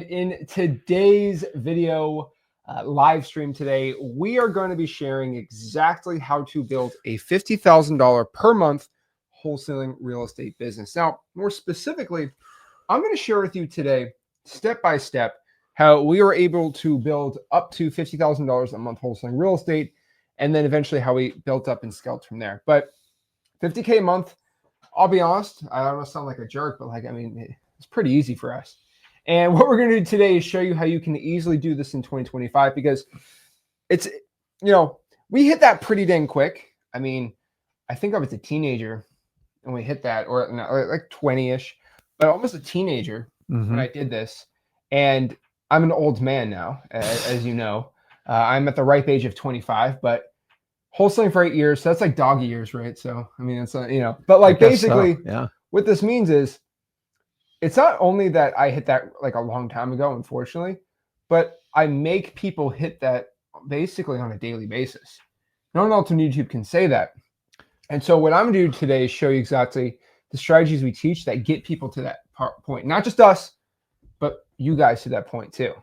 In today's video live stream today, we are going to be sharing exactly how to build a $50,000 per month wholesaling real estate business. Now, more specifically, I'm going to share with you today, step by step, how we were able to build up to $50,000 a month wholesaling real estate, and then eventually how we built up and scaled from there. But 50K a month, I'll be honest, I don't want to sound like a jerk, but it's pretty easy for us. And what we're going to do today is show you how you can easily do this in 2025 because it's, we hit that pretty dang quick. I mean, I think I was a teenager and we hit that, or like 20-ish, but almost a teenager when I did this. And I'm an old man now, as you know. I'm at the ripe age of 25, but wholesaling for 8 years, so that's like doggy years, right? So, I mean, it's, but like basically what this means is, it's not only that I hit that like a long time ago, unfortunately, but I make people hit that basically on a daily basis. No one else on YouTube can say that. And so what I'm going to do today is show you exactly the strategies we teach that get people to that point. Not just us, but you guys to that point too.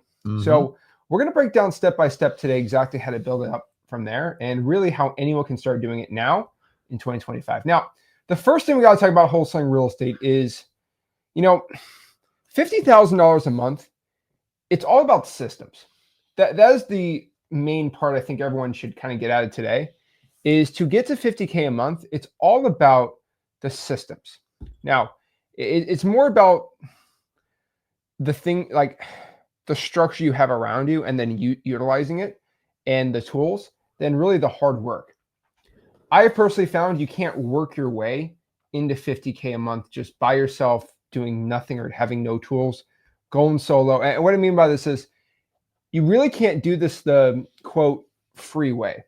So we're going to break down step by step today exactly how to build it up from there and really how anyone can start doing it now in 2025. Now, the first thing we got to talk about wholesaling real estate is, $50,000 a month, it's all about systems. That is the main part I think everyone should kind of get out of today, is to get to 50K a month, it's all about the systems. Now, it's more about the thing, like the structure you have around you and then utilizing it and the tools, than really the hard work. I personally found you can't work your way into 50K a month just by yourself, doing nothing or having no tools, going solo. And what I mean by this is you really can't do this the quote free way.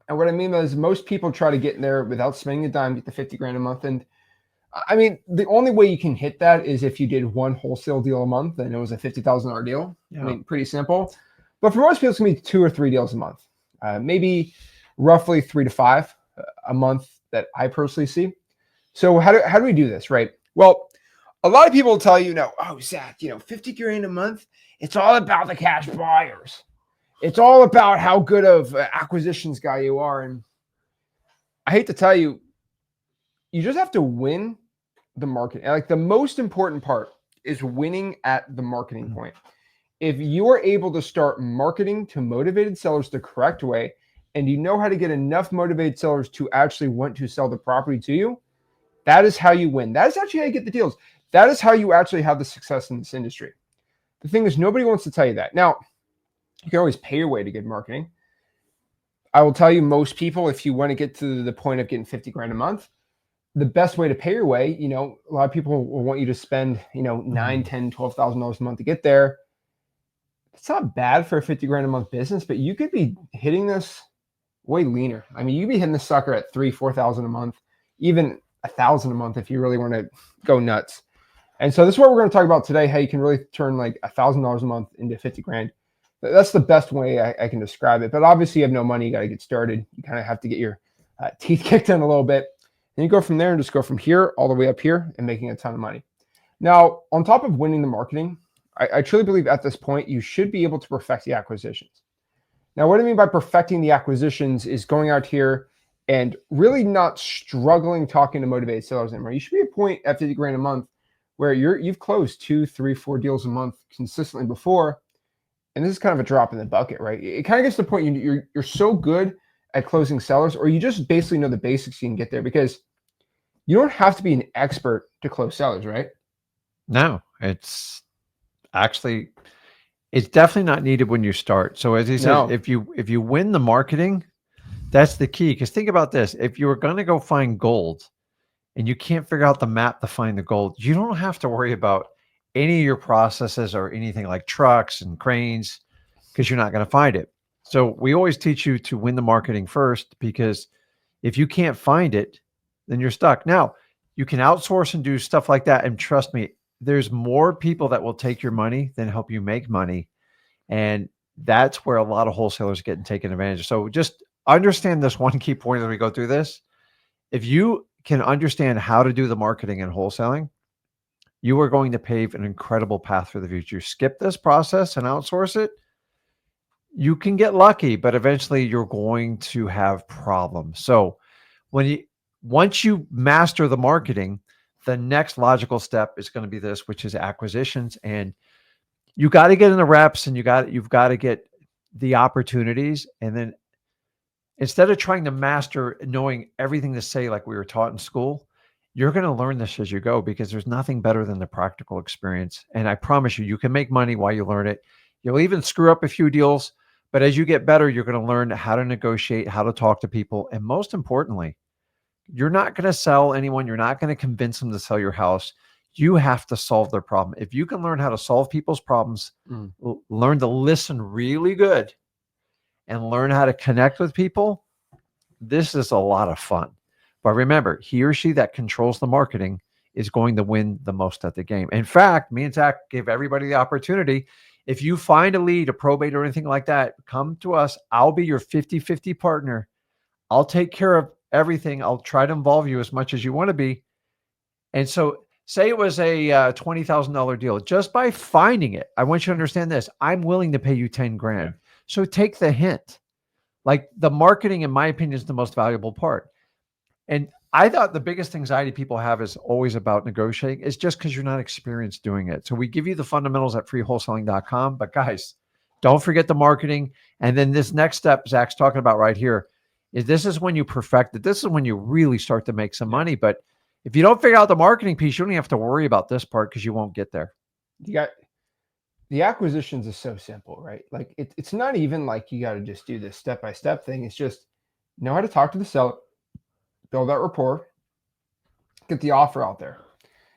And what I mean is most people try to get in there without spending a dime, get the 50 grand a month. And I mean, the only way you can hit that is if you did one wholesale deal a month and it was a $50,000 deal. I mean, pretty simple. But for most people, it's gonna be 2 or 3 deals a month, maybe roughly 3 to 5 a month that I personally see. So how do we do this, right? Well, a lot of people will tell you, oh, Zach, 50 grand a month, it's all about the cash buyers. It's all about how good of acquisitions guy you are. And I hate to tell you, you just have to win the market. And like the most important part is winning at the marketing point. If you are able to start marketing to motivated sellers the correct way, and you know how to get enough motivated sellers to actually want to sell the property to you, that is how you win. That is actually how you get the deals. That is how you actually have the success in this industry. The thing is, nobody wants to tell you that. Now, you can always pay your way to good marketing. I will tell you, most people, if you want to get to the point of getting 50 grand a month, the best way to pay your way, a lot of people will want you to spend, $9,000, $10,000, $12,000 a month to get there. It's not bad for a 50 grand a month business, but you could be hitting this way leaner. I mean, you could be hitting this sucker at $3,000, $4,000 a month, even $1,000 a month if you really want to go nuts. And so this is what we're going to talk about today, how you can really turn like $1,000 a month into 50 grand. That's the best way I can describe it. But obviously you have no money, you got to get started. You kind of have to get your teeth kicked in a little bit. And you go from there and just go from here all the way up here and making a ton of money. Now, on top of winning the marketing, I truly believe at this point, you should be able to perfect the acquisitions. Now, what I mean by perfecting the acquisitions is going out here and really not struggling talking to motivated sellers anymore. You should be at a point at 50 grand a month where you've closed 2, 3, 4 deals a month consistently before. And this is kind of a drop in the bucket, right? It kind of gets to the point you're so good at closing sellers, or you just basically know the basics, you can get there, because you don't have to be an expert to close sellers, right? No, it's definitely not needed when you start. So as he says, if you win the marketing, that's the key. Because think about this: if you were going to go find gold and you can't figure out the map to find the gold, you don't have to worry about any of your processes or anything like trucks and cranes, because you're not going to find it. So we always teach you to win the marketing first, because if you can't find it, then you're stuck. Now, you can outsource and do stuff like that. And trust me, there's more people that will take your money than help you make money. And that's where a lot of wholesalers get taken advantage of. So just understand this one key point as we go through this. If you can understand how to do the marketing and wholesaling, you are going to pave an incredible path for the future. Skip this process and outsource it. You can get lucky, but eventually you're going to have problems. So once you master the marketing, the next logical step is going to be this, which is acquisitions. And you got to get in the reps, and you've got to get the opportunities. And then instead of trying to master knowing everything to say, like we were taught in school, you're going to learn this as you go, because there's nothing better than the practical experience. And I promise you, you can make money while you learn it. You'll even screw up a few deals, but as you get better, you're going to learn how to negotiate, how to talk to people. And most importantly, you're not going to sell anyone. You're not going to convince them to sell your house. You have to solve their problem. If you can learn how to solve people's problems, learn to listen really good, and learn how to connect with people, this is a lot of fun. But remember, he or she that controls the marketing is going to win the most at the game. In fact, me and Zach give everybody the opportunity. If you find a lead, a probate, or anything like that, come to us. I'll be your 50-50 partner. I'll take care of everything. I'll try to involve you as much as you want to be. And so say it was a $20,000 deal. Just by finding it, I want you to understand this. I'm willing to pay you 10 grand. So take the hint. Like, the marketing, in my opinion, is the most valuable part. And I thought the biggest anxiety people have is always about negotiating. It's just because you're not experienced doing it. So we give you the fundamentals at freewholesaling.com. But guys, don't forget the marketing. And then this next step Zach's talking about right here is this is when you perfect it. This is when you really start to make some money. But if you don't figure out the marketing piece, you don't even have to worry about this part, because you won't get there. You got the acquisitions is so simple, right? Like it's not even like you got to just do this step-by-step thing. It's just know how to talk to the seller, build that rapport, get the offer out there.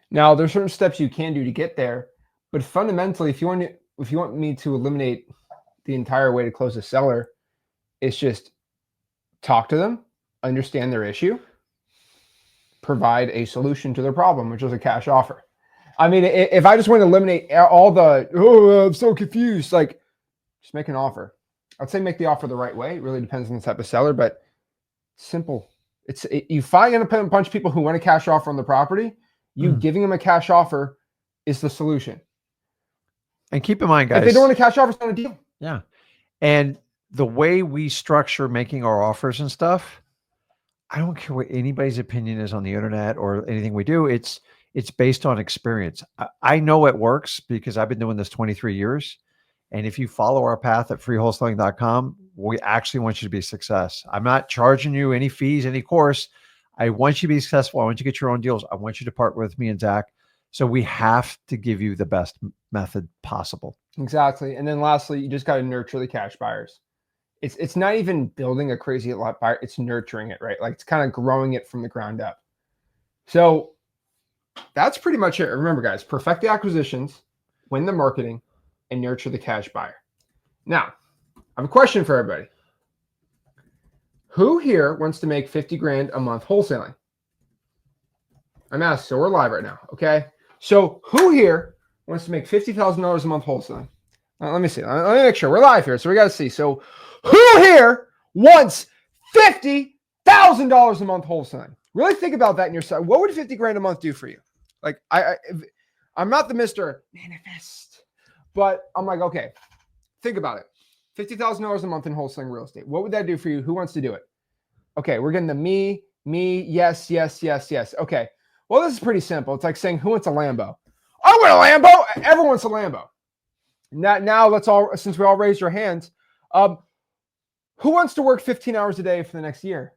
Now, there's certain steps you can do to get there, but fundamentally, if you want me to eliminate the entire way to close a seller, it's just talk to them, understand their issue, provide a solution to their problem, which is a cash offer. I mean, if I just want to eliminate all the, I'm so confused, like, just make an offer. I'd say make the offer the right way. It really depends on the type of seller, but simple. You find a bunch of people who want a cash offer on the property. You giving them a cash offer is the solution. And keep in mind, guys, if they don't want a cash offer, it's not a deal. Yeah. And the way we structure making our offers and stuff, I don't care what anybody's opinion is on the internet or anything we do. It's based on experience. I know it works because I've been doing this 23 years. And if you follow our path at freewholesaling.com, we actually want you to be a success. I'm not charging you any fees, any course. I want you to be successful. I want you to get your own deals. I want you to partner with me and Zach. So we have to give you the best method possible. Exactly. And then lastly, you just got to nurture the cash buyers. It's not even building a crazy lot buyer. It's nurturing it, right? Like, it's kind of growing it from the ground up. So that's pretty much it. Remember, guys, perfect the acquisitions, win the marketing, and nurture the cash buyer. Now, I have a question for everybody. Who here wants to make 50 grand a month wholesaling? I'm asked, so we're live right now, okay? So who here wants to make $50,000 a month wholesaling? Let me see. Let me make sure. We're live here, so we got to see. So who here wants $50,000 a month wholesaling? Really think about that in your side. What would 50 grand a month do for you? Like, I'm not the Mr. Manifest, but I'm like, okay, think about it. $50,000 a month in wholesaling real estate. What would that do for you? Who wants to do it? Okay, we're getting the me, yes. Okay, well, this is pretty simple. It's like saying, who wants a Lambo? I want a Lambo. Everyone wants a Lambo. Now let's all, since we all raised your hands, who wants to work 15 hours a day for the next year?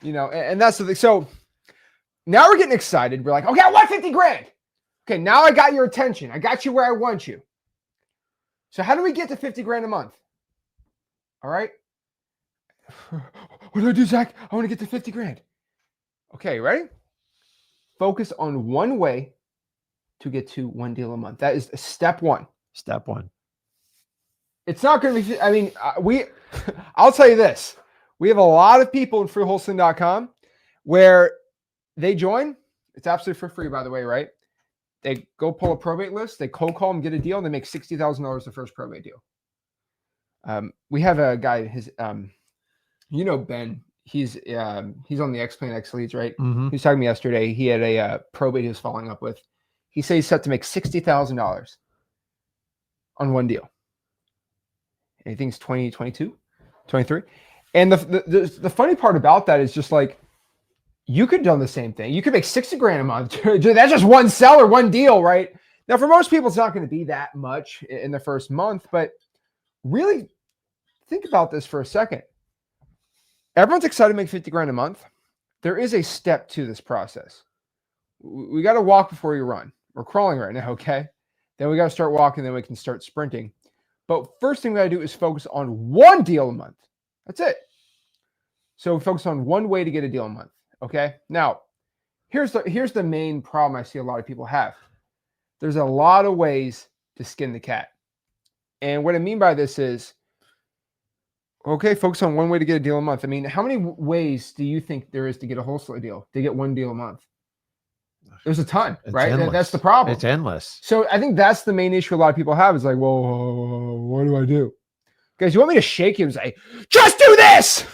You know, and that's the thing. So now we're getting excited. We're like, okay, I want 50 grand. Okay, now I got your attention. I got you where I want you. So how do we get to 50 grand a month? All right. What do I do, Zach? I want to get to 50 grand. Okay, ready? Focus on one way to get to one deal a month. That is step one. Step one. It's not going to be, I mean, I'll tell you this. We have a lot of people in freewholesaling.com where they join. It's absolutely for free, by the way, right? They go pull a probate list. They cold call them, get a deal, and they make $60,000 the first probate deal. We have a guy, you know Ben. he's on the X-Plane X Leads, right? Mm-hmm. He was talking to me yesterday. He had a probate he was following up with. He said he's set to make $60,000 on one deal. And he thinks 2022, 23. And the funny part about that is just like, you could have done the same thing. You could make 60 grand a month. That's just one seller, one deal, right? Now, for most people, it's not going to be that much in the first month, but really think about this for a second. Everyone's excited to make 50 grand a month. There is a step to this process. We got to walk before you run. We're crawling right now, okay? Then we got to start walking, then we can start sprinting. But first thing we got to do is focus on one deal a month. That's it. So we focus on one way to get a deal a month, okay? Now, here's the main problem I see a lot of people have. There's a lot of ways to skin the cat. And what I mean by this is, okay, focus on one way to get a deal a month. I mean, how many ways do you think there is to get a wholesale deal, to get one deal a month? There's a ton, right? That's the problem. It's endless. So I think that's the main issue a lot of people have is like, whoa, what do I do? Guys, you want me to shake you and say, just do this?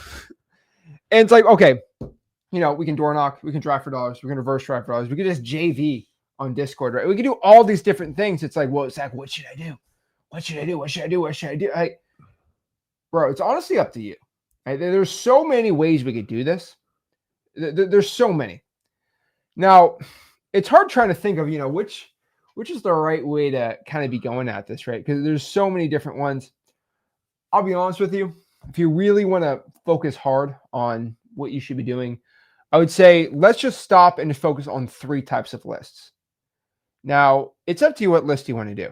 And it's like, okay, we can door knock, we can drive for dollars, we can reverse drive for dollars, we can just JV on Discord, right? We can do all these different things. It's like, well, Zach, what should I do? What should I do? What should I do? What should I do? Bro, it's honestly up to you. Right? There's so many ways we could do this. There's so many. Now, it's hard trying to think of, which is the right way to kind of be going at this, right? Because there's so many different ones. I'll be honest with you. If you really want to focus hard on what you should be doing, I would say let's just stop and focus on 3 types of lists. Now, it's up to you what list you want to do.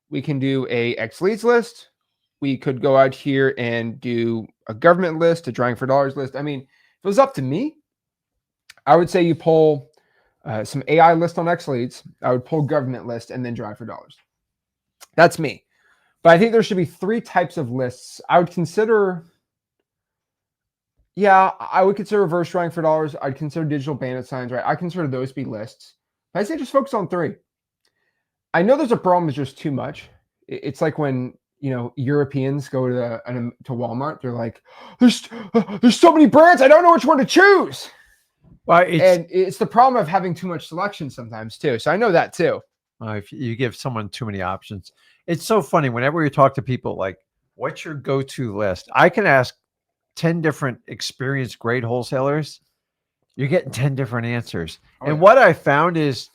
We can do a X Leads list. We could go out here and do a government list, a drawing for dollars list. I mean, if it was up to me, I would say you pull some AI list on X Leads. I would pull government list and then drive for dollars. That's me. But I think there should be 3 types of lists. I would consider, I would consider reverse drawing for dollars. I'd consider digital bandit signs, right? I consider those to be lists. But I say just focus on 3. I know there's a problem. It's just too much. It's like when Europeans go to Walmart. They're like, there's so many brands. I don't know which one to choose. Well, it's the problem of having too much selection sometimes too. So I know that too. If you give someone too many options, it's so funny. Whenever you talk to people, like, what's your go-to list? I can ask 10 different experienced great wholesalers. You're getting 10 different answers. And what I found is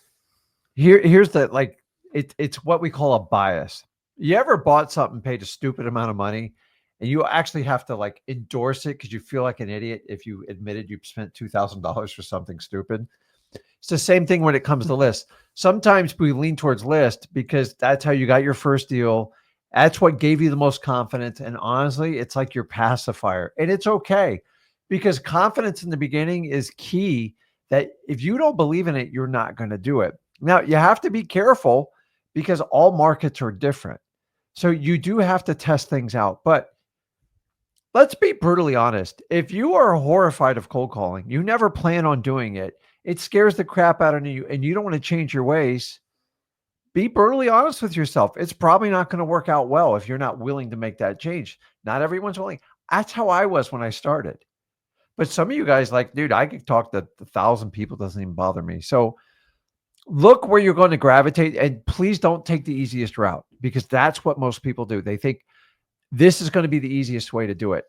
here's the, like, it's what we call a bias. You ever bought something, paid a stupid amount of money, and you actually have to like endorse it because you feel like an idiot if you admitted you spent $2,000 for something stupid? It's the same thing when it comes to lists. Sometimes we lean towards list because that's how you got your first deal. That's what gave you the most confidence. And honestly, it's like your pacifier. And it's okay because confidence in the beginning is key, that if you don't believe in it, you're not going to do it. Now, you have to be careful because all markets are different. So you do have to test things out. But let's be brutally honest. If you are horrified of cold calling, you never plan on doing it, it scares the crap out of you, and you don't want to change your ways, be brutally honest with yourself. It's probably not going to work out well if you're not willing to make that change. Not everyone's willing. That's how I was when I started. But some of you guys like, dude, I could talk to 1,000 people. It doesn't even bother me. So look where you're going to gravitate, and please don't take the easiest route because that's what most people do. They think this is going to be the easiest way to do it.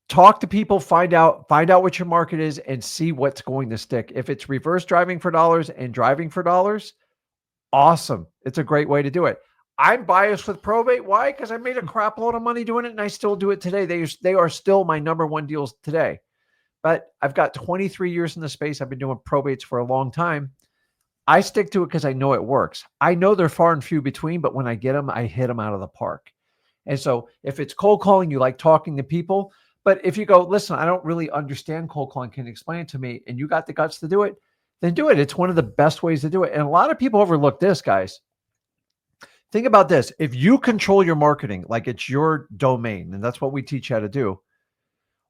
Talk to people, find out what your market is and see what's going to stick. If it's reverse driving for dollars and driving for dollars, awesome. It's a great way to do it. I'm biased with probate. Why? Because I made a crap load of money doing it and I still do it today. They are still my number 1 deals today. But I've got 23 years in the space. I've been doing probates for a long time. I stick to it because I know it works. I know they're far and few between, but when I get them, I hit them out of the park. And so if it's cold calling, you like talking to people. But if you go, listen, I don't really understand cold calling, can you explain it to me? And you got the guts to do it, then do it. It's one of the best ways to do it. And a lot of people overlook this, guys. Think about this. If you control your marketing, like it's your domain, and that's what we teach you how to do.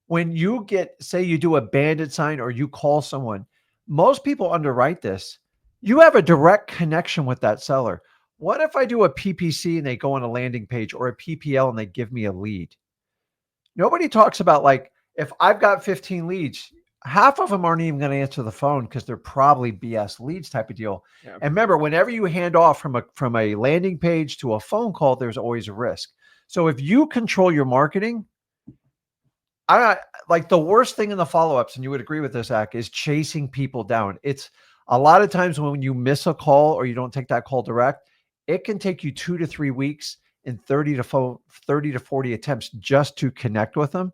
When you say you do a bandit sign or you call someone, most people underwrite this. You have a direct connection with that seller. What if I do a PPC and they go on a landing page, or a PPL and they give me a lead? Nobody talks about, like, if I've got 15 leads, half of them aren't even going to answer the phone because they're probably BS leads type of deal. Yeah. And remember, whenever you hand off from a landing page to a phone call, there's always a risk. So if you control your marketing, I like the worst thing in the follow-ups, and you would agree with this, Zach, is chasing people down. It's a lot of times when you miss a call or you don't take that call direct, it can take you 2 to 3 weeks and 30 to 40 attempts just to connect with them.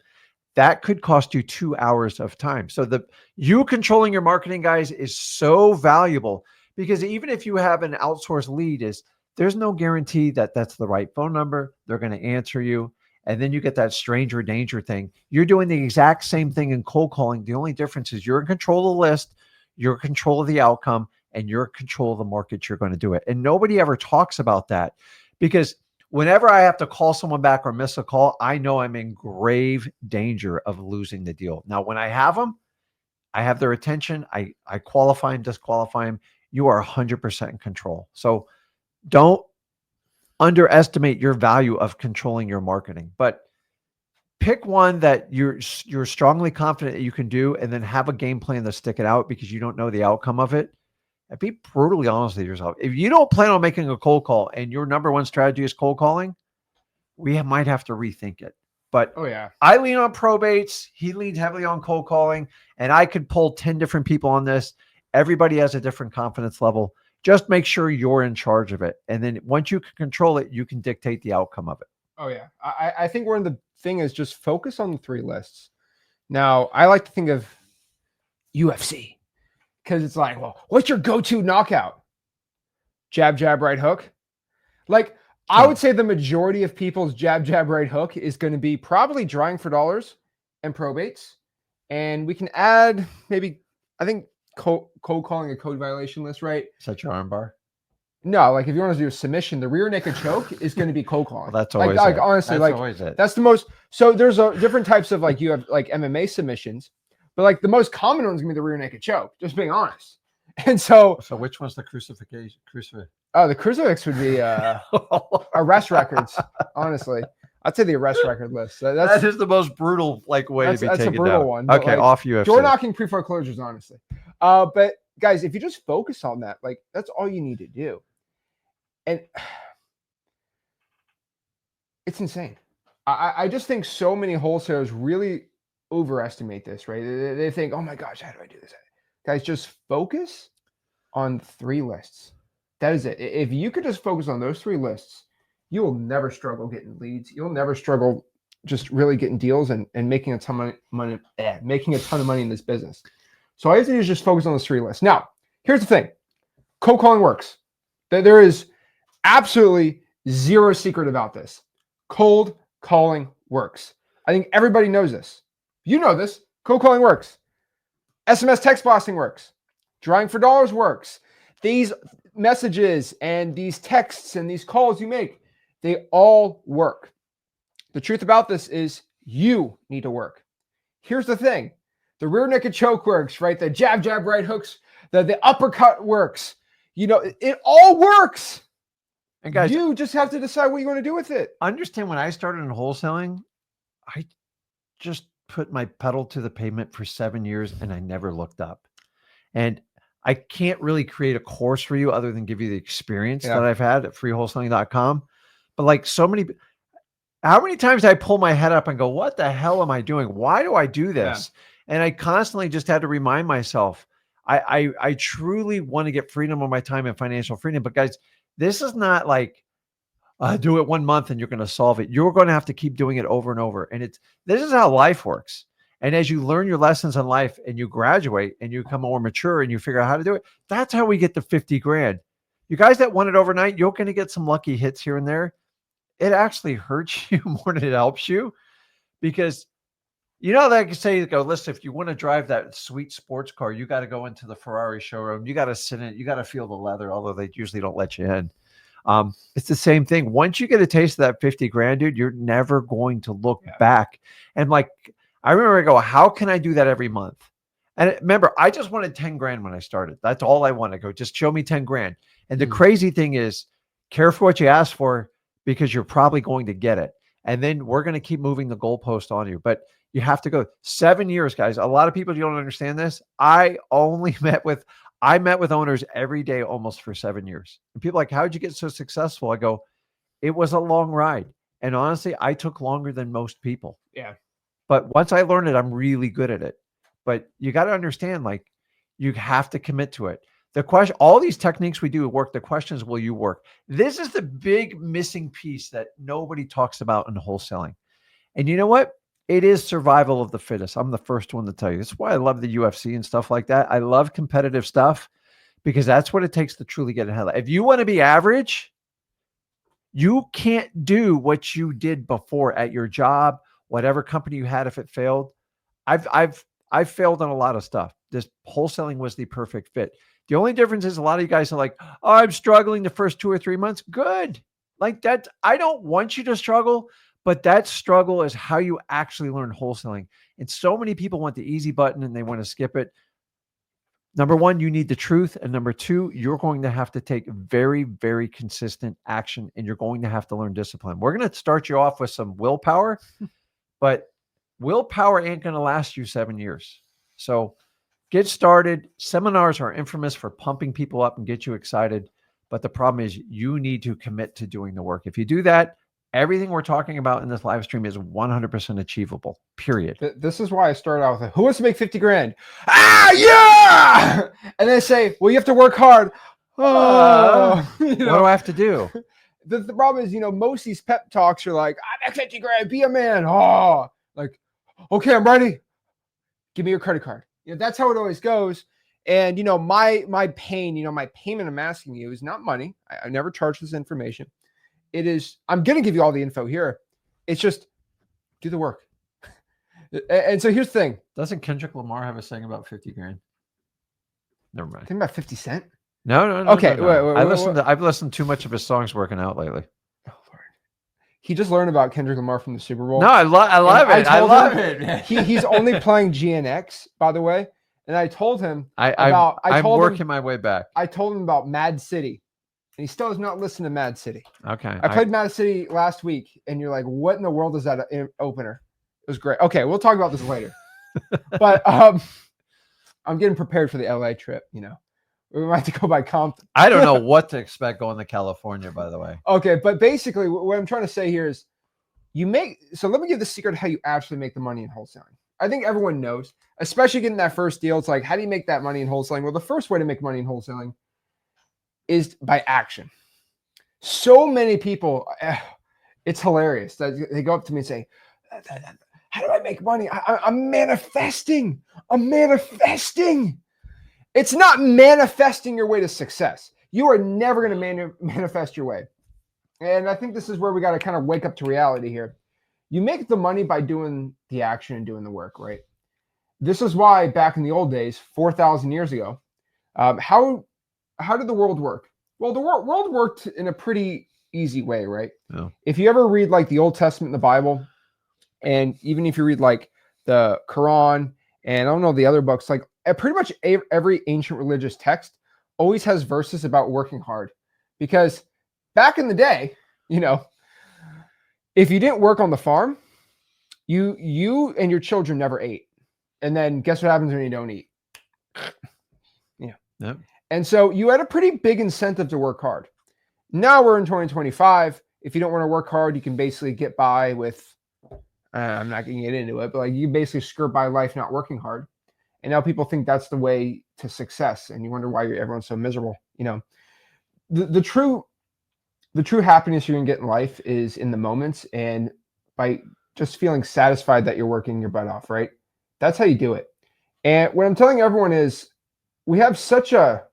That could cost you 2 hours of time. So you controlling your marketing, guys, is so valuable, because even if you have an outsourced lead, there's no guarantee that that's the right phone number. They're going to answer you. And then you get that stranger danger thing. You're doing the exact same thing in cold calling. The only difference is you're in control of the list, you're in control of the outcome, and you're in control of the market you're going to do it. And nobody ever talks about that, because whenever I have to call someone back or miss a call, I know I'm in grave danger of losing the deal. Now, when I have them, I have their attention. I qualify and disqualify them. You are 100% in control. So don't underestimate your value of controlling your marketing, but pick one that you're strongly confident that you can do, and then have a game plan to stick it out, because you don't know the outcome of it. And be brutally honest with yourself. If you don't plan on making a cold call and your number one strategy is cold calling, we might have to rethink it. But Oh yeah, I lean on probates. He leans heavily on cold calling, and I could pull 10 different people on this. Everybody has a different confidence level. Just make sure you're in charge of it. And then once you can control it, you can dictate the outcome of it. Oh yeah. I think one of the thing is just focus on the 3 lists. Now, I like to think of UFC, because it's like, well, what's your go-to knockout? Jab, jab, right hook. Like, I would say the majority of people's jab, jab, right hook is going to be probably drawing for dollars and probates. And we can add maybe, I think, cold calling a code violation list, right? Is that your armbar? No, like if you want to do a submission, the rear naked choke is going to be cold calling. Well, that's always like honestly, that's like always it. That's the most. So there's different types of, like, you have like MMA submissions, but like the most common one's gonna be the rear naked choke. Just being honest. And so which one's the crucifix? Oh, the crucifix would be arrest records. Honestly, I'd say the arrest record list. That is the most brutal way to be taken down. That's a brutal one. Okay, off UFC. Door knocking, pre-foreclosures, honestly. But guys, if you just focus on that, like, that's all you need to do. And it's insane. I just think so many wholesalers really overestimate this, right? They think, oh my gosh, how do I do this? Guys, just focus on 3 lists. That is it. If you could just focus on those 3 lists, you will never struggle getting leads. You'll never struggle just really getting deals and making a ton of money, making a ton of money in this business. So all you have to do is just focus on those 3 lists. Now, here's the thing. Cold calling works. There is absolutely zero secret about this. Cold calling works. I think everybody knows this. You know this. Cold calling works. SMS text blasting works. Drawing for dollars works. These messages and these texts and these calls you make, they all work. The truth about this is you need to work. Here's the thing. The rear naked choke works, right? The jab, jab, right hooks, the uppercut works. You know, it all works. And guys, you just have to decide what you want to do with it. Understand, when I started in wholesaling, I just put my pedal to the pavement for 7 years and I never looked up. And I can't really create a course for you other than give you the experience that I've had at freewholesaling.com. But like how many times I pull my head up and go, what the hell am I doing? Why do I do this? Yeah. And I constantly just had to remind myself, I truly want to get freedom of my time and financial freedom. But guys, this is not like do it 1 month and you're going to solve it. You're going to have to keep doing it over and over. And this is how life works. And as you learn your lessons in life and you graduate and you become more mature and you figure out how to do it, that's how we get to 50 grand. You guys that want it overnight, you're going to get some lucky hits here and there. It actually hurts you more than it helps you, because you know, they can say, go, listen, if you want to drive that sweet sports car, you got to go into the Ferrari showroom. You got to sit in it. You got to feel the leather, although they usually don't let you in. It's the same thing. Once you get a taste of that 50 grand, dude, you're never going to look back. And like, I remember I go, how can I do that every month? And remember, I just wanted 10 grand when I started. That's all I wanted. Go, just show me 10 grand. And the crazy thing is, careful what you ask for, because you're probably going to get it. And then we're going to keep moving the goalpost on you. But you have to go 7 years, guys. A lot of people, you don't understand this. I met with owners every day almost for 7 years. And people are like, how'd you get so successful? I go, it was a long ride. And honestly, I took longer than most people. Yeah. But once I learned it, I'm really good at it. But you got to understand, like, you have to commit to it. The question, all these techniques we do work. The question is, will you work? This is the big missing piece that nobody talks about in wholesaling. And you know what? It is survival of the fittest. I'm the first one to tell you. That's why I love the UFC and stuff like that. I love competitive stuff because that's what it takes to truly get ahead. If you want to be average, you can't do what you did before at your job, whatever company you had. If it failed, I've failed on a lot of stuff. This wholesaling was the perfect fit. The only difference is a lot of you guys are like, oh, I'm struggling the first 2 or 3 months. Good. Like that. I don't want you to struggle, but that struggle is how you actually learn wholesaling. And so many people want the easy button and they want to skip it. Number one, you need the truth. And number two, you're going to have to take very, very consistent action and you're going to have to learn discipline. We're going to start you off with some willpower, but willpower ain't going to last you 7 years. So get started. Seminars are infamous for pumping people up and get you excited. But the problem is you need to commit to doing the work. If you do that, everything we're talking about in this live stream is 100% achievable, period. This is why I started out with, who wants to make 50 grand? Ah, yeah! And then say, well, you have to work hard. What do I have to do? The problem is, most of these pep talks are like, I make 50 grand, be a man. Oh, like, okay, I'm ready. Give me your credit card. That's how it always goes. And, my pain, my payment I'm asking you is not money. I never charge this information. It is, I'm going to give you all the info here. It's just do the work. And so here's the thing. Doesn't Kendrick Lamar have a saying about 50 grand? Never mind. Think about 50 Cent? No. Okay. No. I've listened to too much of his songs working out lately. Oh, Lord. He just learned about Kendrick Lamar from the Super Bowl. No, I love it. I love it. He's only playing GNX, by the way. And I told him I'm working my way back. I told him about Mad City. And he still has not listened to Mad City. Okay. I played Mad City last week, and you're like, what in the world is that opener? It was great. Okay, we'll talk about this later. But I'm getting prepared for the LA trip, We might have to go by Compton. I don't know what to expect going to California, by the way. Okay, but basically what I'm trying to say here is so let me give the secret of how you actually make the money in wholesaling. I think everyone knows, especially getting that first deal. It's like, how do you make that money in wholesaling? Well, the first way to make money in wholesaling is by action. So many people, it's hilarious that they go up to me and say, how do I make money? I'm manifesting. I'm manifesting. It's not manifesting your way to success. You are never going to manifest your way. And I think this is where we got to kind of wake up to reality here. You make the money by doing the action and doing the work, right? This is why back in the old days, 4,000 years ago, how did the world work? Well, the world worked in a pretty easy way, right? Yeah. If you ever read like the Old Testament in the Bible, and even if you read like the Quran and I don't know the other books, like pretty much every ancient religious text always has verses about working hard. Because back in the day, if you didn't work on the farm, you and your children never ate. And then guess what happens when you don't eat? Yep. And so you had a pretty big incentive to work hard. Now we're in 2025. If you don't want to work hard, you can basically get by with, I'm not going to get into it, but like you basically skirt by life not working hard. And now people think that's the way to success. And you wonder why everyone's so miserable. The true happiness you're going to get in life is in the moments and by just feeling satisfied that you're working your butt off, right? That's how you do it. And what I'm telling everyone is we have such a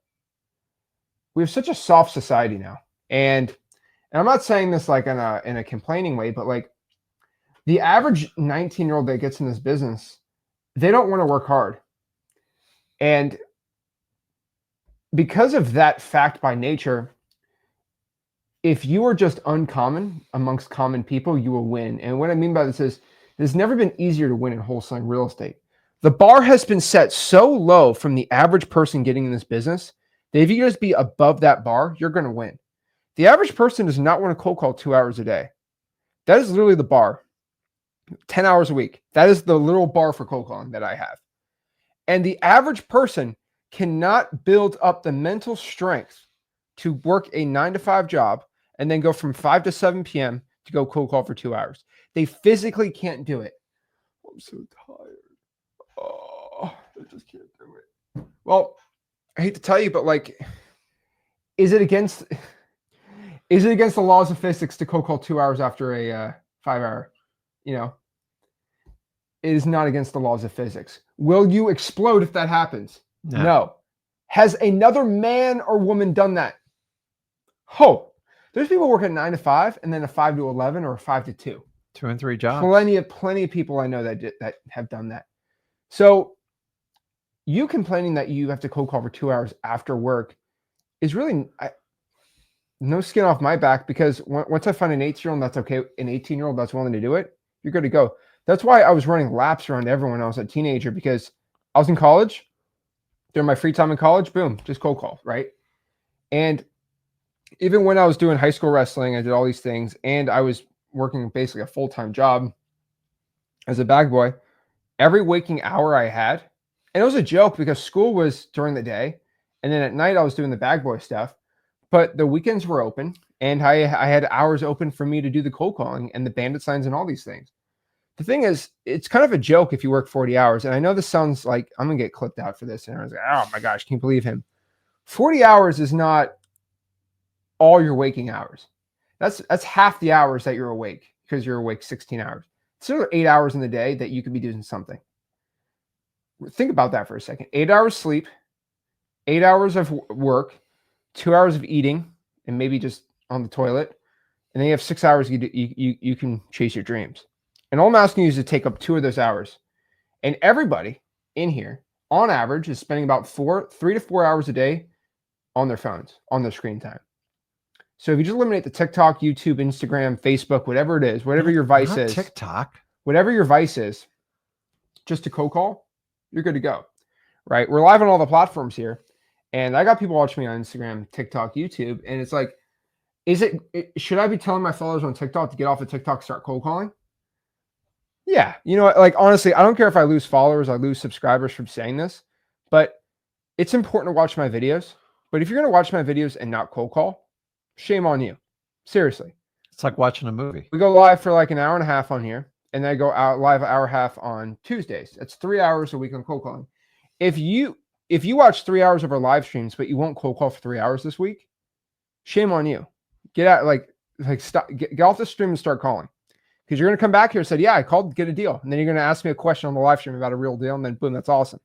soft society now. And I'm not saying this like in a complaining way, but like the average 19-year-old that gets in this business, they don't want to work hard. And because of that fact by nature, if you are just uncommon amongst common people, you will win. And what I mean by this is it's never been easier to win in wholesaling real estate. The bar has been set so low from the average person getting in this business that if you just be above that bar, you're going to win. The average person does not want to cold call 2 hours a day. That is literally the bar. 10 hours a week. That is the literal bar for cold calling that I have. And the average person cannot build up the mental strength to work a 9 to 5 job and then go from 5 to 7 p.m. to go cold call for 2 hours. They physically can't do it. I'm so tired. Oh, I just can't do it. Well, I hate to tell you, but like, is it against the laws of physics to cold call 2 hours after a 5 hour? You know, it is not against the laws of physics. Will you explode if that happens? No. Has another man or woman done that? Oh, there's people working 9 to 5 and then a 5 to 11 or a 5 to 2. 2 and 3 jobs. Plenty of people I know that have done that. So you complaining that you have to cold call for 2 hours after work is really no skin off my back, because once I find an 8-year-old that's okay, an 18-year-old that's willing to do it, you're good to go. That's why I was running laps around everyone when I was a teenager, because I was in college. During my free time in college, boom, just cold call, right? And even when I was doing high school wrestling, I did all these things, and I was working basically a full-time job as a bag boy. Every waking hour I had, and it was a joke because school was during the day, and then at night I was doing the bag boy stuff, but the weekends were open, and I had hours open for me to do the cold calling and the bandit signs and all these things. The thing is, it's kind of a joke if you work 40 hours. And I know this sounds like I'm going to get clipped out for this. And I was like, oh my gosh, can't believe him. 40 hours is not all your waking hours. That's half the hours that you're awake, because you're awake 16 hours. It's another 8 hours in the day that you could be doing something. Think about that for a second. 8 hours sleep, 8 hours of work, 2 hours of eating, and maybe just on the toilet. And then you have 6 hours you can chase your dreams. And all I'm asking you is to take up 2 of those hours. And everybody in here, on average, is spending about 3 to 4 hours a day on their phones, on their screen time. So if you just eliminate the TikTok, YouTube, Instagram, Facebook, whatever it is, whatever your vice is, TikTok, whatever your vice is, just to cold call, you're good to go, right? We're live on all the platforms here. And I got people watching me on Instagram, TikTok, YouTube. And it's like, should I be telling my followers on TikTok to get off of TikTok, start cold calling? Yeah, you know, like honestly, I don't care if I lose followers, I lose subscribers from saying this, but it's important to watch my videos. But if you're going to watch my videos and not cold call, shame on you. Seriously. It's like watching a movie. We go live for like an hour and a half on here, and then I go out live an hour and a half on Tuesdays. That's 3 hours a week on cold calling. If you watch 3 hours of our live streams, but you won't cold call for 3 hours this week, shame on you. Get out, like stop, get off the stream and start calling. Because you're going to come back here and say, yeah, I called to get a deal. And then you're going to ask me a question on the live stream about a real deal. And then boom, that's awesome.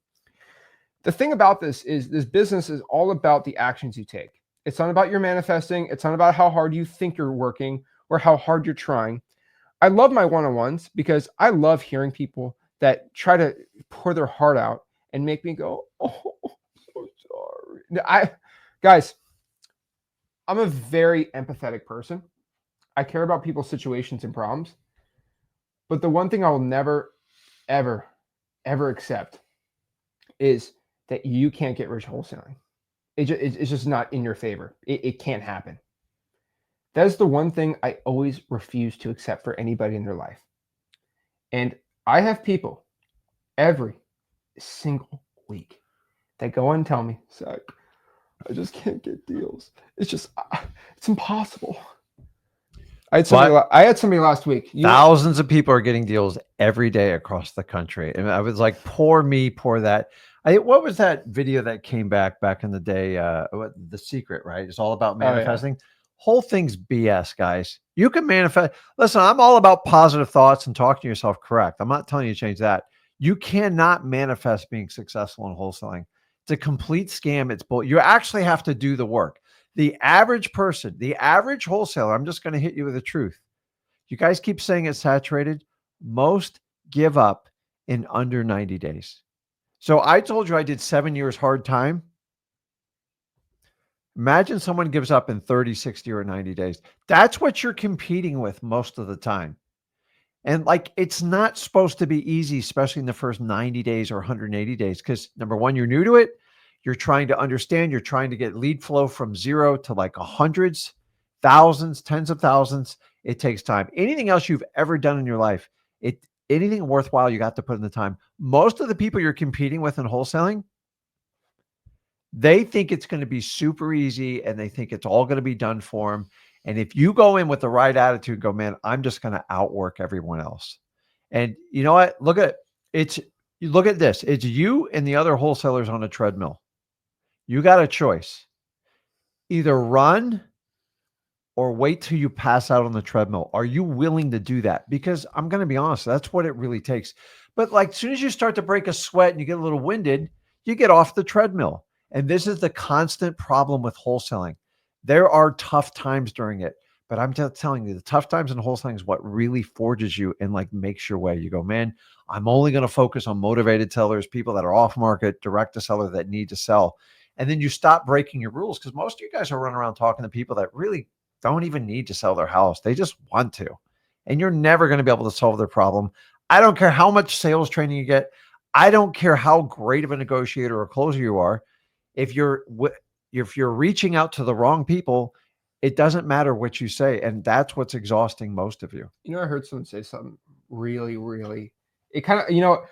The thing about this is this business is all about the actions you take. It's not about your manifesting. It's not about how hard you think you're working or how hard you're trying. I love my one-on-ones because I love hearing people that try to pour their heart out and make me go, oh, I'm so sorry. Guys, I'm a very empathetic person. I care about people's situations and problems. But the one thing I will never, ever, ever accept is that you can't get rich wholesaling. It's just not in your favor. It can't happen. That is the one thing I always refuse to accept for anybody in their life. And I have people every single week that go and tell me, Zach, I just can't get deals. It's impossible. I had somebody last week. Thousands of people are getting deals every day across the country. And I was like, poor me, poor that. What was that video that came back in the day? The Secret, right? It's all about manifesting. Oh, yeah. Whole thing's BS, guys. You can manifest. Listen, I'm all about positive thoughts and talking yourself correct. I'm not telling you to change that. You cannot manifest being successful in wholesaling. It's a complete scam. It's bull. You actually have to do the work. The average person, the average wholesaler, I'm just going to hit you with the truth. You guys keep saying it's saturated. Most give up in under 90 days. So I told you I did 7 years hard time. Imagine someone gives up in 30, 60, or 90 days. That's what you're competing with most of the time. And like, it's not supposed to be easy, especially in the first 90 days or 180 days. Because number one, you're new to it. You're trying to understand. You're trying to get lead flow from 0 to like hundreds, thousands, tens of thousands. It takes time. Anything else you've ever done in your life, anything worthwhile, you got to put in the time. Most of the people you're competing with in wholesaling, they think it's going to be super easy and they think it's all going to be done for them. And if you go in with the right attitude, go, man, I'm just going to outwork everyone else. And you know what? Look at you look at this. It's you and the other wholesalers on a treadmill. You got a choice. Either run or wait till you pass out on the treadmill. Are you willing to do that? Because I'm going to be honest, that's what it really takes. But like as soon as you start to break a sweat and you get a little winded, you get off the treadmill. And this is the constant problem with wholesaling. There are tough times during it, but I'm telling you, the tough times in wholesaling is what really forges you and like makes your way. You go, man, I'm only going to focus on motivated sellers, people that are off market, direct to seller that need to sell. And then you stop breaking your rules because most of you guys are running around talking to people that really don't even need to sell their house. They just want to. And you're never going to be able to solve their problem. I don't care how much sales training you get. I don't care how great of a negotiator or closer you are. If you're reaching out to the wrong people, it doesn't matter what you say. And that's what's exhausting most of you. You know, I heard someone say something really, really, it kind of, you know,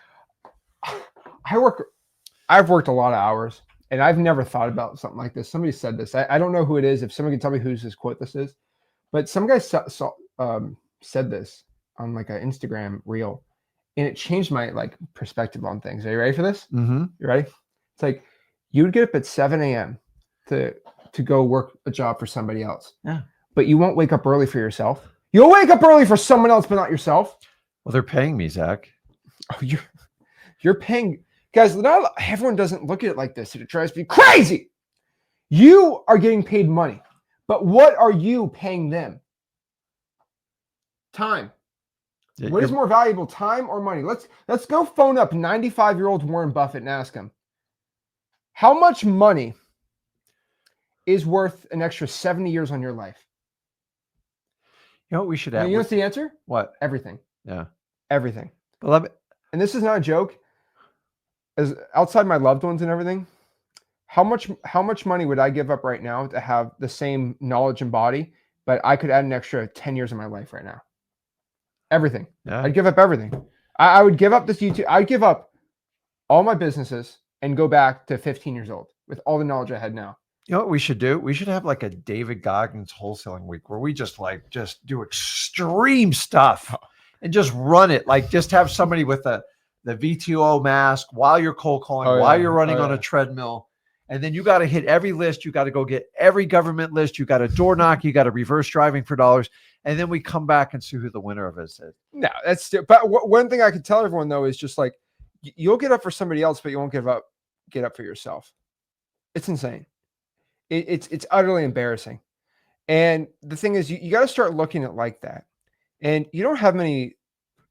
I've worked a lot of hours and I've never thought about something like this. Somebody said this. I don't know who it is. If someone can tell me whose this quote this is, but some guy said this on like an Instagram reel and it changed my like perspective on things. Are you ready for this? Mm-hmm. You ready? It's like, you would get up at 7 a.m. to go work a job for somebody else. Yeah. But you won't wake up early for yourself. You'll wake up early for someone else, but not yourself. Well, they're paying me, Zach. Oh, you're paying. Guys, not everyone doesn't look at it like this. It tries to be crazy. You are getting paid money. But what are you paying them? Time. What is more valuable, time or money? Let's go phone up 95-year-old Warren Buffett and ask him, how much money is worth an extra 70 years on your life? You know what we should have? You know what's the answer? What? Everything. Yeah. Everything. But and this is not a joke. As outside my loved ones and everything, how much money would I give up right now to have the same knowledge and body, but I could add an extra 10 years of my life right now? Everything. Yeah. I'd give up everything. I would give up this YouTube. I'd give up all my businesses and go back to 15 years old with all the knowledge I had now. You know what we should do? We should have like a David Goggins wholesaling week where we just do extreme stuff and just run it. Like just have somebody with the VTO mask while you're cold calling, while you're running on a treadmill. And then you got to hit every list. You got to go get every government list. You got to door knock. You got to reverse driving for dollars. And then we come back and see who the winner of it is. No, but one thing I could tell everyone though is just like, you'll get up for somebody else, but you won't get up for yourself. It's insane. It's utterly embarrassing. And the thing is, you got to start looking at like that. And you don't have many,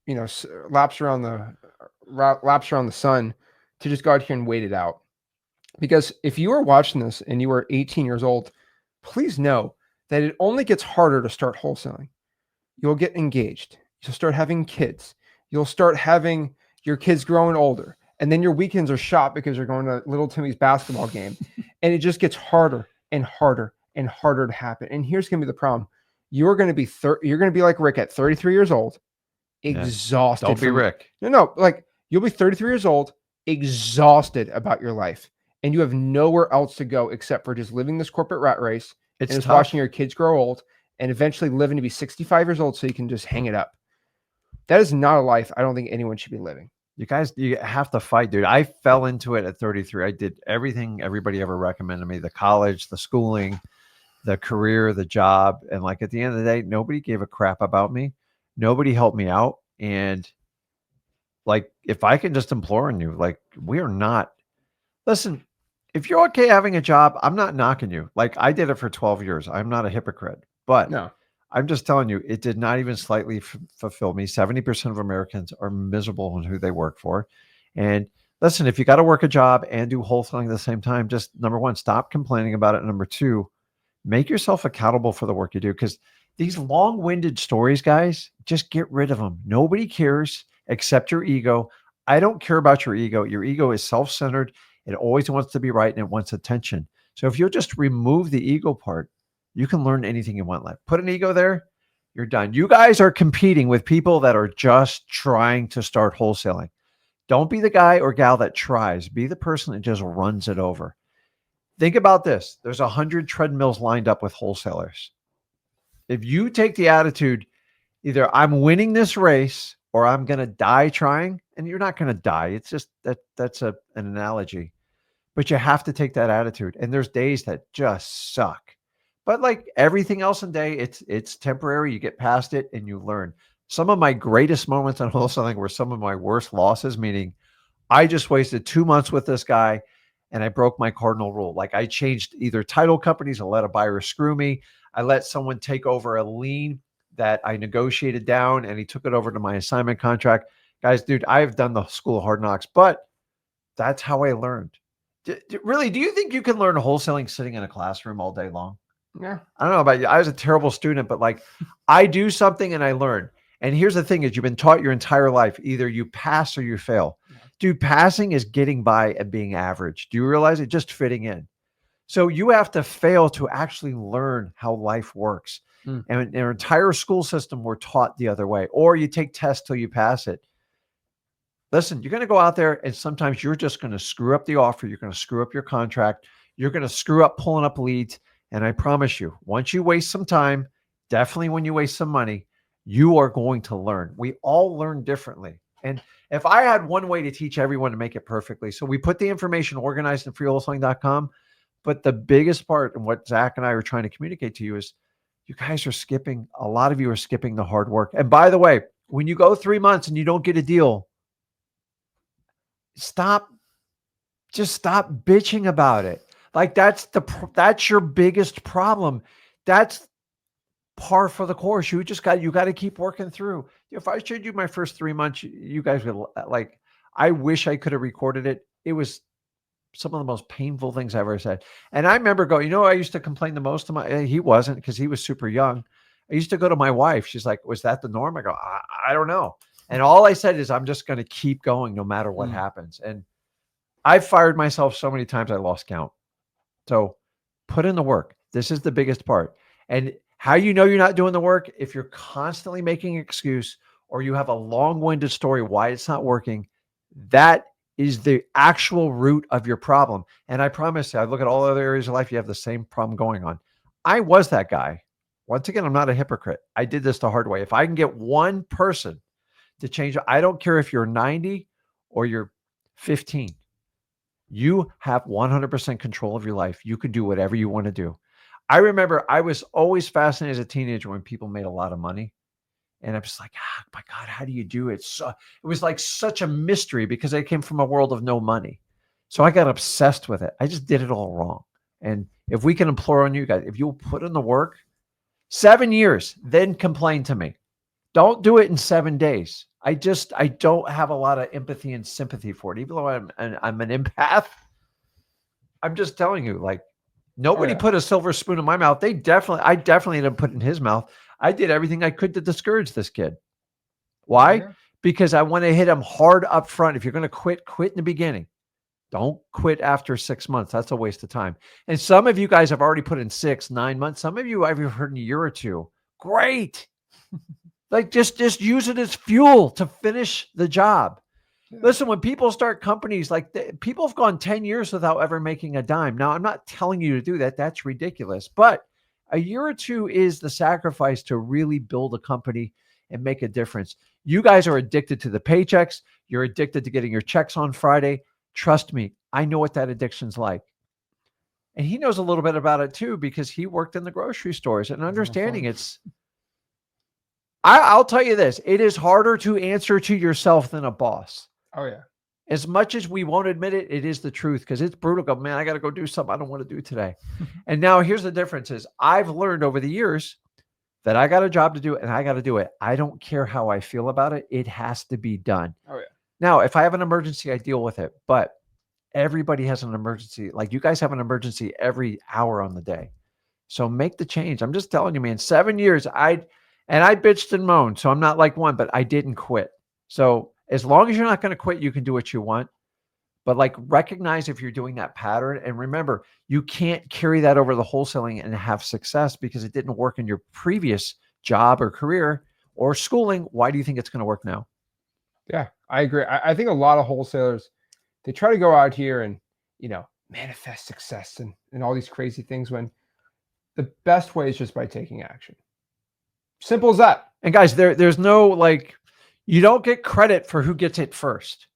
laps around the sun to just go out here and wait it out. Because if you are watching this and you are 18 years old, please know that it only gets harder to start wholesaling. You'll get engaged. You'll start having kids. You'll start having your kids growing older. And then your weekends are shot because you're going to little Timmy's basketball game. And it just gets harder and harder and harder to happen. And here's going to be the problem. You're going to be like Rick at 33 years old, exhausted. Don't be Rick. No, like you'll be 33 years old, exhausted about your life. And you have nowhere else to go except for just living this corporate rat race and just watching your kids grow old and eventually living to be 65 years old so you can just hang it up. That is not a life I don't think anyone should be living. You guys, you have to fight, dude. I fell into it at 33. I did everything everybody ever recommended me, the college, the schooling, the career, the job. And like at the end of the day, nobody gave a crap about me. Nobody helped me out. And like, if I can just implore on you, like listen, if you're okay having a job, I'm not knocking you. Like I did it for 12 years. I'm not a hypocrite, but no. I'm just telling you, it did not even slightly fulfill me. 70% of Americans are miserable in who they work for. And listen, if you got to work a job and do wholesaling at the same time, just number one, stop complaining about it. Number two, make yourself accountable for the work you do. Because these long-winded stories, guys, just get rid of them. Nobody cares except your ego. I don't care about your ego. Your ego is self-centered. It always wants to be right and it wants attention. So if you'll just remove the ego part, you can learn anything you want in life. Put an ego there, you're done. You guys are competing with people that are just trying to start wholesaling. Don't be the guy or gal that tries. Be the person that just runs it over. Think about this. There's 100 treadmills lined up with wholesalers. If you take the attitude, either I'm winning this race or I'm going to die trying, and you're not going to die. It's just that's an analogy. But you have to take that attitude. And there's days that just suck. But like everything else in day, it's temporary. You get past it and you learn. Some of my greatest moments in wholesaling were some of my worst losses, meaning I just wasted 2 months with this guy and I broke my cardinal rule. Like I changed either title companies, I let a buyer screw me. I let someone take over a lien that I negotiated down and he took it over to my assignment contract. Guys, dude, I've done the school of hard knocks, but that's how I learned. Really, do you think you can learn wholesaling sitting in a classroom all day long? Yeah. I don't know about you. I was a terrible student, but like I do something and I learn. And here's the thing is you've been taught your entire life, either you pass or you fail. Dude, passing is getting by and being average. Do you realize it? Just fitting in. So you have to fail to actually learn how life works. And in our entire school system, we're taught the other way. Or you take tests till you pass it. Listen, you're going to go out there and sometimes you're just going to screw up the offer. You're going to screw up your contract. You're going to screw up pulling up leads. And I promise you, once you waste some time, definitely when you waste some money, you are going to learn. We all learn differently. And if I had one way to teach everyone to make it perfectly, so we put the information organized in freewholesaling.com, but the biggest part and what Zach and I are trying to communicate to you is you guys are skipping, a lot of you are skipping the hard work. And by the way, when you go 3 months and you don't get a deal, just stop bitching about it. Like that's your biggest problem. That's par for the course. You got to keep working through. If I showed you my first 3 months, you guys would like, I wish I could have recorded it. It was some of the most painful things I ever said. And I remember going, I used to complain the most to he wasn't because he was super young. I used to go to my wife. She's like, was that the norm? I go, I don't know. And all I said is, I'm just going to keep going no matter what happens. And I've fired myself so many times I lost count. So put in the work. This is the biggest part. And how you know you're not doing the work, if you're constantly making an excuse or you have a long-winded story why it's not working, that is the actual root of your problem. And I promise you, I look at all other areas of life, you have the same problem going on. I was that guy. Once again, I'm not a hypocrite. I did this the hard way. If I can get one person to change, I don't care if you're 90 or you're 15. You have 100% control of your life. You can do whatever you want to do. I remember I was always fascinated as a teenager when people made a lot of money. And I'm just like, my God, how do you do it? So it was like such a mystery because I came from a world of no money. So I got obsessed with it. I just did it all wrong. And if we can implore on you guys, if you'll put in the work, 7 years, then complain to me. Don't do it in 7 days. I don't have a lot of empathy and sympathy for it. Even though I'm an empath, I'm just telling you, like, nobody put a silver spoon in my mouth. I definitely didn't put it in his mouth. I did everything I could to discourage this kid. Why? Yeah. Because I want to hit him hard up front. If you're going to quit in the beginning. Don't quit after 6 months. That's a waste of time. And some of you guys have already put in 6, 9 months. Some of you I've heard in a year or two. Great. Like just use it as fuel to finish the job. Yeah. Listen, when people start companies, like people have gone 10 years without ever making a dime. Now, I'm not telling you to do that. That's ridiculous. But a year or two is the sacrifice to really build a company and make a difference. You guys are addicted to the paychecks. You're addicted to getting your checks on Friday. Trust me, I know what that addiction's like. And he knows a little bit about it too, because he worked in the grocery stores and understanding I'll tell you this, it is harder to answer to yourself than a boss. Oh yeah. As much as we won't admit it, it is the truth because it's brutal. Go, man, I got to go do something I don't want to do today. And now here's the difference is I've learned over the years that I got a job to do and I got to do it. I don't care how I feel about it. It has to be done. Oh yeah. Now, if I have an emergency, I deal with it, but everybody has an emergency. Like you guys have an emergency every hour on the day. So make the change. I'm just telling you, man, 7 years, I bitched and moaned. So I'm not like one, but I didn't quit. So as long as you're not going to quit, you can do what you want. But like recognize if you're doing that pattern. And remember, you can't carry that over the wholesaling and have success because it didn't work in your previous job or career or schooling, why do you think it's going to work now? Yeah, I agree. I think a lot of wholesalers, they try to go out here and, manifest success and all these crazy things when the best way is just by taking action. Simple as that. And guys, there's no like, you don't get credit for who gets it first.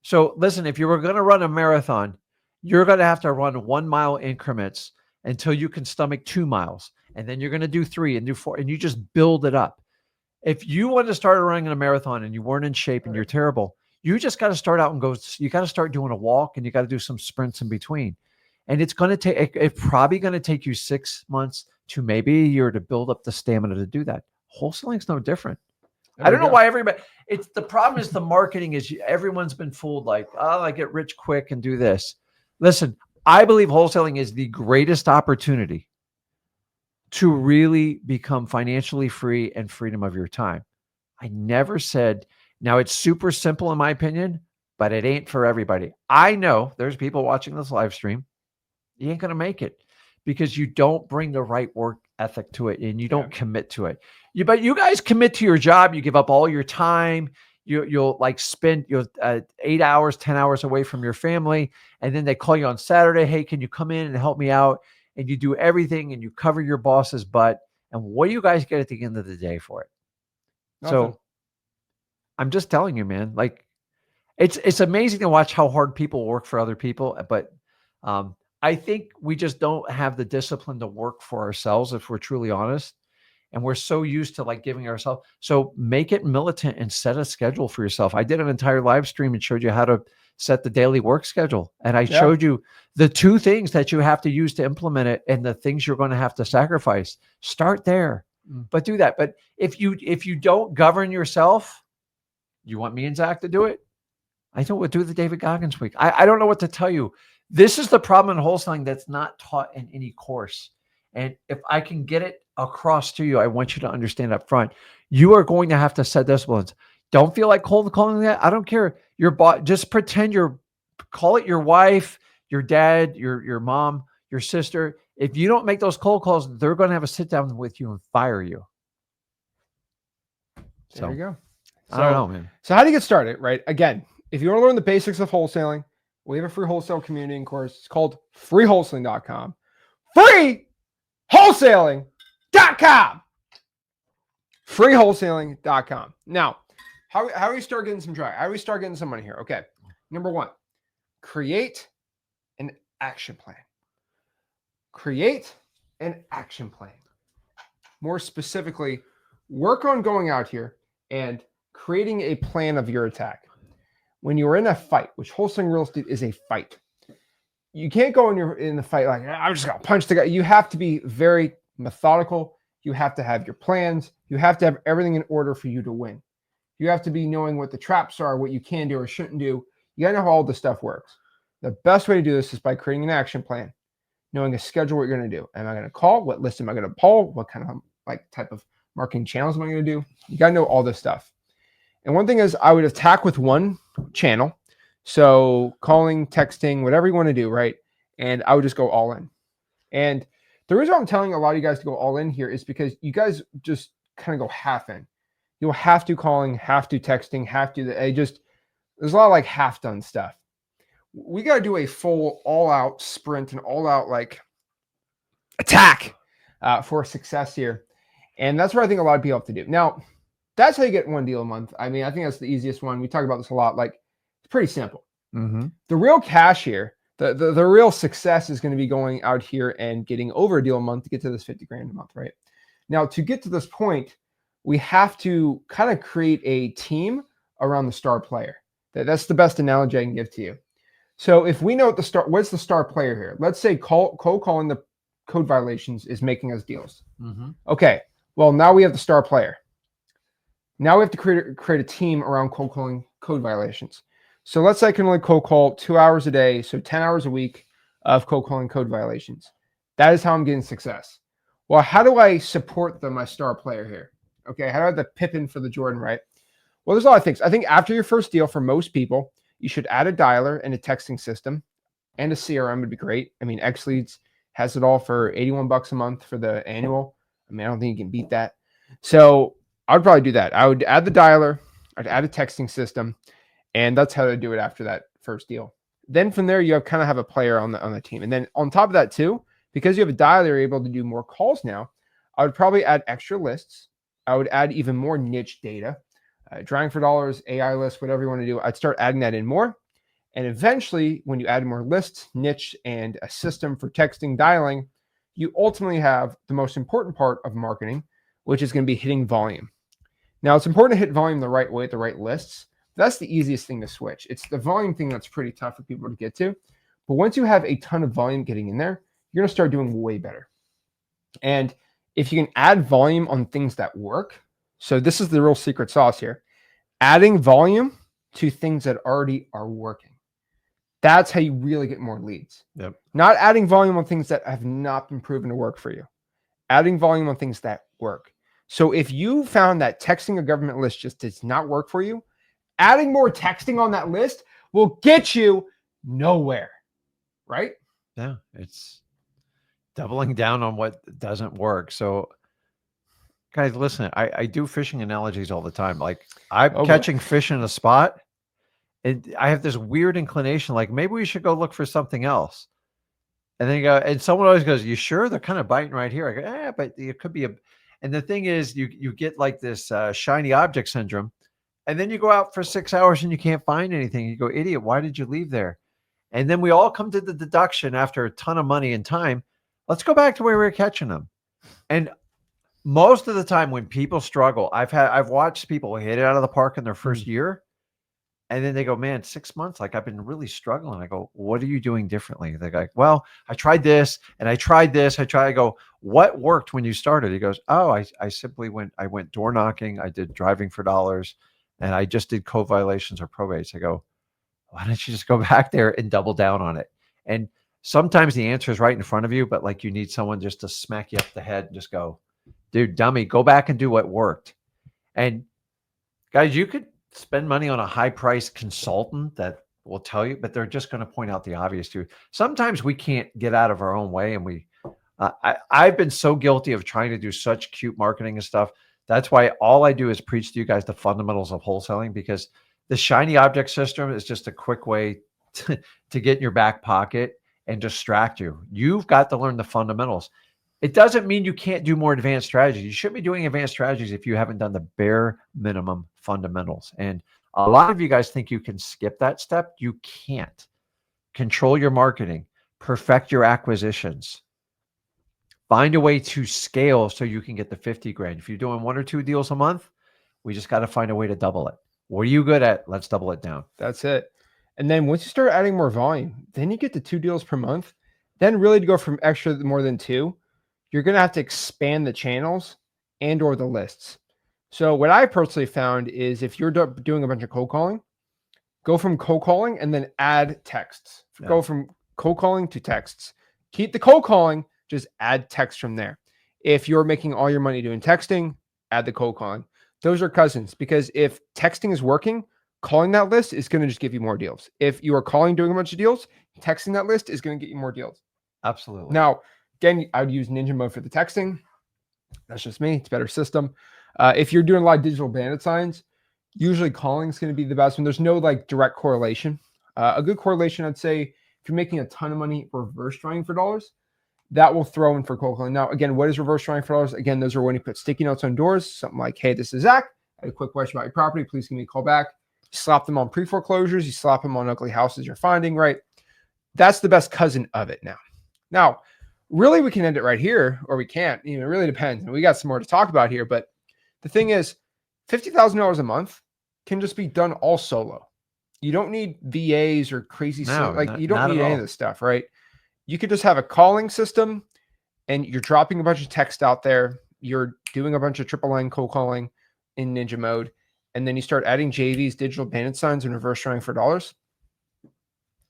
So listen, if you were going to run a marathon, you're going to have to run 1 mile increments until you can stomach 2 miles. And then you're going to do 3 and do 4, and you just build it up. If you want to start running a marathon and you weren't in shape and you're terrible, you just got to start out and you got to start doing a walk, and you got to do some sprints in between. And it's going to take, it's probably going to take you 6 months to maybe a year to build up the stamina to do that. Wholesaling's no different. I don't know why everybody, the problem is the marketing is everyone's been fooled like, oh, I get rich quick and do this. Listen, I believe wholesaling is the greatest opportunity to really become financially free and freedom of your time. I never said, now it's super simple in my opinion, but it ain't for everybody. I know there's people watching this live stream. You ain't going to make it because you don't bring the right work ethic to it and you don't commit to it. But you guys commit to your job. You give up all your time. You'll like spend 8 hours, 10 hours away from your family. And then they call you on Saturday. Hey, can you come in and help me out? And you do everything and you cover your boss's butt. And what do you guys get at the end of the day for it? Nothing. So I'm just telling you, man, like it's amazing to watch how hard people work for other people. But I think we just don't have the discipline to work for ourselves if we're truly honest. And we're so used to like giving ourselves. So make it militant and set a schedule for yourself. I did an entire live stream and showed you how to set the daily work schedule. And I showed you the 2 things that you have to use to implement it and the things you're going to have to sacrifice. Start there, but do that. But if you don't govern yourself, you want me and Zach to do it? I don't do the David Goggins week. I don't know what to tell you. This is the problem in wholesaling that's not taught in any course. And if I can get it across to you, I want you to understand up front, you are going to have to set disciplines. Don't feel like cold calling that. I don't care. Your boss, just pretend call it your wife, your dad, your mom, your sister. If you don't make those cold calls, they're going to have a sit down with you and fire you. There you go. I don't know, man. So how do you get started, right? Again, if you want to learn the basics of wholesaling, we have a free wholesale community course. It's called freewholesaling.com. Freewholesaling.com. Freewholesaling.com. Now, how do we start getting some drive? How do we start getting some money here? Okay. Number 1, create an action plan. Create an action plan. More specifically, work on going out here and creating a plan of your attack. When you're in a fight, which wholesaling real estate is a fight, you can't go in the fight like, I'm just going to punch the guy. You have to be very methodical. You have to have your plans. You have to have everything in order for you to win. You have to be knowing what the traps are, what you can do or shouldn't do. You got to know how all this stuff works. The best way to do this is by creating an action plan, knowing a schedule, what you're going to do. Am I going to call? What list am I going to pull? What kind of type of marketing channels am I going to do? You got to know all this stuff. And one thing is I would attack with one channel. So calling, texting, whatever you want to do, right? And I would just go all in. And the reason I'm telling a lot of you guys to go all in here is because you guys just kind of go half in. You'll have to calling, have to texting, have to, there's a lot of like half done stuff. We got to do a full all out sprint and all out like attack for success here. And that's what I think a lot of people have to do. Now, that's how you get 1 deal a month. I mean, I think that's the easiest one. We talk about this a lot. Like, it's pretty simple. Mm-hmm. The real cash here, the real success is going to be going out here and getting over a deal a month to get to this 50 grand a month, right? Now, to get to this point, we have to kind of create a team around the star player. That's the best analogy I can give to you. So if we know what's the star player here? Let's say cold calling the code violations is making us deals. Mm-hmm. Okay, well, now we have the star player. Now we have to create a team around cold calling code violations. So let's say I can only cold call 2 hours a day, so 10 hours a week of cold calling code violations. That is how I'm getting success. Well, how do I support my star player here? Okay, how do I have the Pippin for the Jordan, right? Well, there's a lot of things. I think after your first deal, for most people, you should add a dialer and a texting system, and a CRM would be great. I mean, XLeads has it all for $81 a month for the annual. I mean, I don't think you can beat that. So I would probably do that. I would add the dialer, I'd add a texting system, and that's how to do it after that first deal. Then from there, you kind of have a player on the team. And then on top of that too, because you have a dialer, you're able to do more calls now. I would probably add extra lists. I would add even more niche data, drawing for dollars, AI lists, whatever you want to do. I'd start adding that in more. And eventually, when you add more lists, niche, and a system for texting, dialing, you ultimately have the most important part of marketing, which is going to be hitting volume. Now, it's important to hit volume the right way at the right lists. That's the easiest thing to switch. It's the volume thing that's pretty tough for people to get to. But once you have a ton of volume getting in there, you're going to start doing way better. And if you can add volume on things that work, so this is the real secret sauce here, adding volume to things that already are working. That's how you really get more leads. Yep. Not adding volume on things that have not been proven to work for you. Adding volume on things that work. So if you found that texting a government list just does not work for you, adding more texting on that list will get you nowhere, right? Yeah, it's doubling down on what doesn't work. So guys, listen, I do fishing analogies all the time. Like I'm catching fish in a spot, and I have this weird inclination, like maybe we should go look for something else. And then you go, and someone always goes, "You sure they're kind of biting right here?" I go, but it could be a. And the thing is, you get like this shiny object syndrome, and then you go out for 6 hours and you can't find anything. You go, "Idiot, why did you leave there?" And then we all come to the deduction after a ton of money and time. Let's go back to where we were catching them. And most of the time when people struggle, I've watched people hit it out of the park in their first year. And then they go, "Man, 6 months, like I've been really struggling." I go, "What are you doing differently?" They're like, "Well, I tried this and I tried this. I go, "What worked when you started?" He goes, "Oh, I simply went door knocking. I did driving for dollars, and I just did code violations or probates." I go, "Why don't you just go back there and double down on it?" And sometimes the answer is right in front of you, but like you need someone just to smack you up the head and just go, "Dude, dummy, go back and do what worked." And guys, you could spend money on a high price consultant that will tell you, but they're just going to point out the obvious to you. Sometimes we can't get out of our own way. And I've been so guilty of trying to do such cute marketing and stuff. That's why all I do is preach to you guys the fundamentals of wholesaling, because the shiny object system is just a quick way to get in your back pocket and distract you. You've got to learn the fundamentals. It doesn't mean you can't do more advanced strategies. You should be doing advanced strategies if you haven't done the bare minimum fundamentals. And a lot of you guys think you can skip that step. You can't. Control your marketing, perfect your acquisitions, find a way to scale so you can get the 50 grand. If you're doing 1 or 2 deals a month, we just got to find a way to double it. What are you good at? Let's double it down. That's it. And then once you start adding more volume, then you get to 2 deals per month. Then really to go from extra more than 2, you're going to have to expand the channels and or the lists. So what I personally found is if you're doing a bunch of cold calling, go from cold calling and then add texts. Yeah. Go from cold calling to texts. Keep the cold calling, just add text from there. If you're making all your money doing texting, add the cold calling. Those are cousins, because if texting is working, calling that list is going to just give you more deals. If you are calling, doing a bunch of deals, texting that list is going to get you more deals. Absolutely. Now, again, I would use Ninja Mode for the texting. That's just me. It's a better system. If you're doing a lot of digital bandit signs, usually calling is going to be the best one. There's no like direct correlation. A good correlation, I'd say, if you're making a ton of money reverse drawing for dollars, that will throw in for cold calling. Now, again, what is reverse drawing for dollars? Again, those are when you put sticky notes on doors, something like, "Hey, this is Zach. I had a quick question about your property. Please give me a call back." You slap them on pre-foreclosures. You slap them on ugly houses you're finding, right? That's the best cousin of it now. Now, really, we can end it right here, or we can't. It really depends. And we got some more to talk about here. But the thing is, $50,000 a month can just be done all solo. You don't need VAs or crazy stuff. Like, you don't need any of this stuff, right? You could just have a calling system, and you're dropping a bunch of text out there. You're doing a bunch of triple line cold calling in Ninja Mode. And then you start adding JVs, digital bandit signs, and reverse drawing for dollars.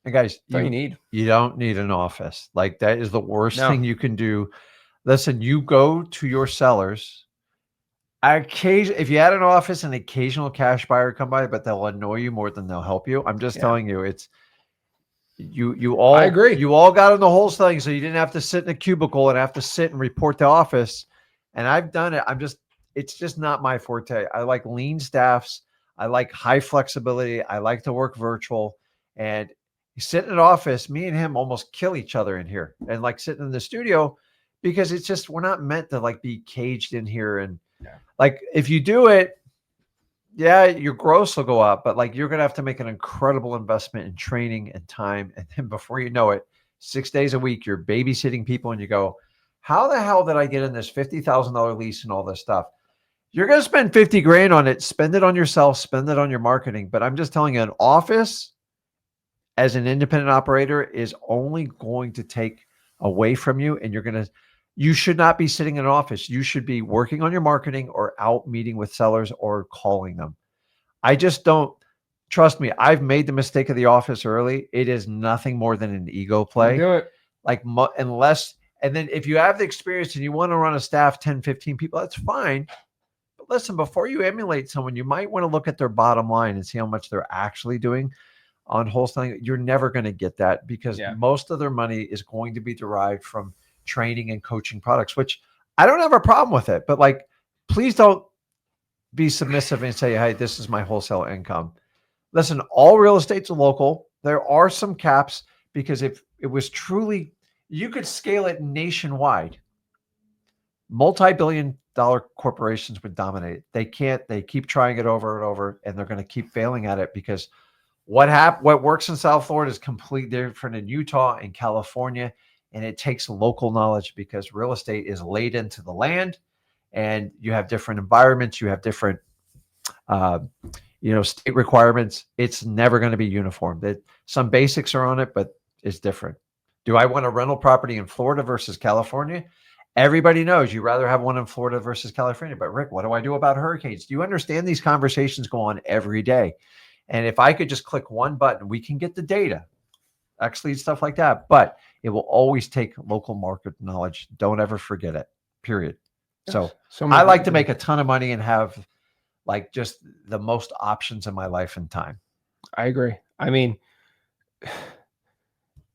Hey guys, you don't need an office. Like, that is the worst thing you can do. Listen, you go to your sellers. If you had an office, an occasional cash buyer come by, but they'll annoy you more than they'll help you. I'm just telling you, it's you all. I agree. You all got in the whole thing, so you didn't have to sit in a cubicle and have to sit and report to office. And I've done it. it's just not my forte. I like lean staffs. I like high flexibility. I like to work virtual. And you sit in an office, me and him almost kill each other in here. And like sitting in the studio, because it's just, we're not meant to like be caged in here. And like, if you do it, yeah, your gross will go up, but like you're going to have to make an incredible investment in training and time. And then before you know it, 6 days a week, you're babysitting people and you go, how the hell did I get in this $50,000 lease and all this stuff? You're going to spend 50 grand on it, spend it on yourself, spend it on your marketing. But I'm just telling you, an office as an independent operator is only going to take away from you. And you should not be sitting in an office. You should be working on your marketing or out meeting with sellers or calling them. I just don't, trust me. I've made the mistake of the office early. It is nothing more than an ego play. Do it. Like unless, and then if you have the experience and you want to run a staff, 10, 15 people, that's fine. But listen, before you emulate someone, you might want to look at their bottom line and see how much they're actually doing on wholesaling. You're never going to get that because most of their money is going to be derived from training and coaching products, which I don't have a problem with it, but like, please don't be submissive and say, hey, this is my wholesale income. Listen, all real estate's local. There are some caps because if it was truly, you could scale it nationwide. Multi-billion-dollar corporations would dominate. They can't. They keep trying it over and over, and they're going to keep failing at it because what works in South Florida is completely different in Utah and California, and it takes local knowledge because real estate is laid into the land, and you have different environments. You have different, state requirements. It's never going to be uniform. Some basics are on it, but it's different. Do I want a rental property in Florida versus California? Everybody knows you rather have one in Florida versus California. But Rick, what do I do about hurricanes? Do you understand these conversations go on every day? And if I could just click one button, we can get the data, actually stuff like that. But it will always take local market knowledge. Don't ever forget it, period. So I like to make a ton of money and have like just the most options in my life and time. I agree. I mean,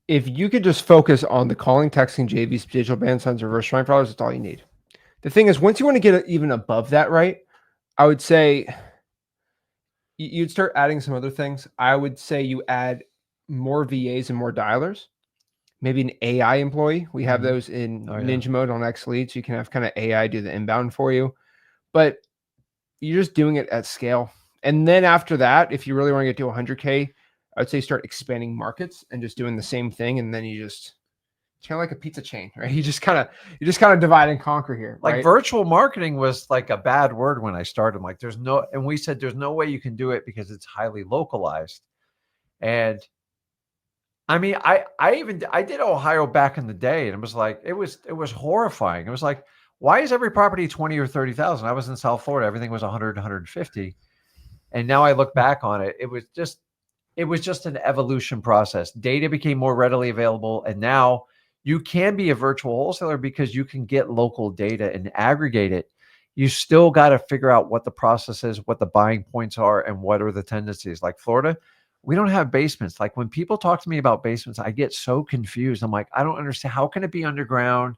if you could just focus on the calling, texting, JVs, digital band signs, reverse showing followers, that's all you need. The thing is, once you want to get even above that, right, I would say you'd start adding some other things. I would say you add more VAs and more dialers, maybe an AI employee. We have those in Ninja mode on X Lead, so you can have kind of AI do the inbound for you. But you're just doing it at scale. And then after that, if you really want to get to 100K, I would say start expanding markets and just doing the same thing. And then it's kind of like a pizza chain, right? You just kind of divide and conquer here. Like right? Virtual marketing was like a bad word when I started. Like we said, there's no way you can do it because it's highly localized. And I mean, I did Ohio back in the day, and it was like, it was horrifying. It was like, why is every property 20 or 30,000? I was in South Florida. Everything was 100, 150. And now I look back on it. It was just an evolution process. Data became more readily available. And now you can be a virtual wholesaler because you can get local data and aggregate it. You still got to figure out what the process is, what the buying points are, and what are the tendencies. Like Florida, we don't have basements. Like when people talk to me about basements, I get so confused. I'm like, I don't understand. How can it be underground?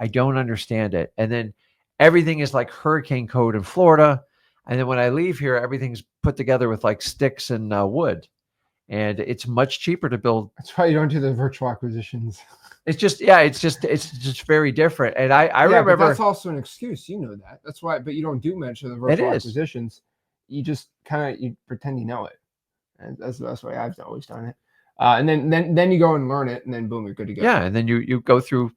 I don't understand it. And then everything is like hurricane code in Florida. And then when I leave here, everything's put together with like sticks and wood. And it's much cheaper to build. That's why you don't do the virtual acquisitions. It's just very different. And I remember, but that's also an excuse. You know that. That's why, but you don't do much of the virtual acquisitions. You just you pretend you know it. And that's the best way I've always done it. And then you go and learn it, and then boom, you're good to go. Yeah, and then you go through.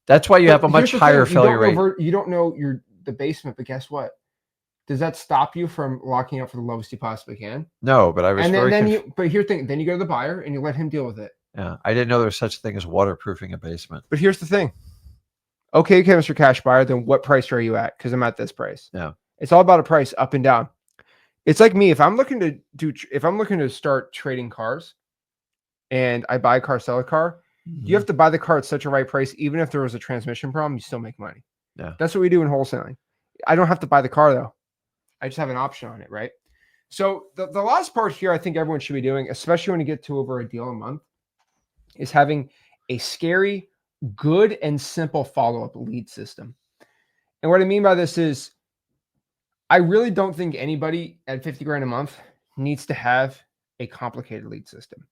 That's why you have a much higher failure rate. You don't know the basement, but guess what? Does that stop you from locking up for the lowest you possibly can? No, but I was. And but here's the thing. Then you go to the buyer and you let him deal with it. Yeah, I didn't know there was such a thing as waterproofing a basement. But here's the thing. Okay, Mr. Cash Buyer, then what price are you at? Because I'm at this price. Yeah, it's all about a price up and down. It's like me. If I'm looking to start trading cars, and I buy a car, sell a car, you have to buy the car at such a right price. Even if there was a transmission problem, you still make money. Yeah, that's what we do in wholesaling. I don't have to buy the car though. I just have an option on it, right? So the last part here, I think everyone should be doing, especially when you get to over a deal a month, is having a scary, good, and simple follow-up lead system. And what I mean by this is I really don't think anybody at 50 grand a month needs to have a complicated lead system,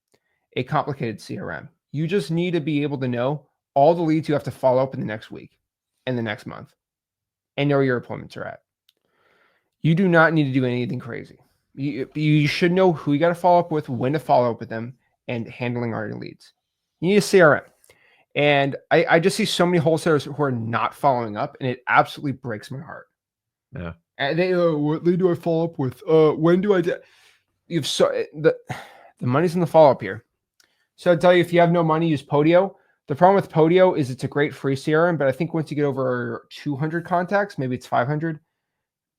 a complicated CRM. You just need to be able to know all the leads you have to follow up in the next week and the next month and know where your appointments are at. You do not need to do anything crazy. You should know who you got to follow up with, when to follow up with them, and handling all your leads. You need a CRM. And I just see so many wholesalers who are not following up, and it absolutely breaks my heart. Yeah. And they, what lead do I follow up with? When do I do? The money's in the follow up here. So I'd tell you, if you have no money, use Podio. The problem with Podio is it's a great free CRM, but I think once you get over 200 contacts, maybe it's 500,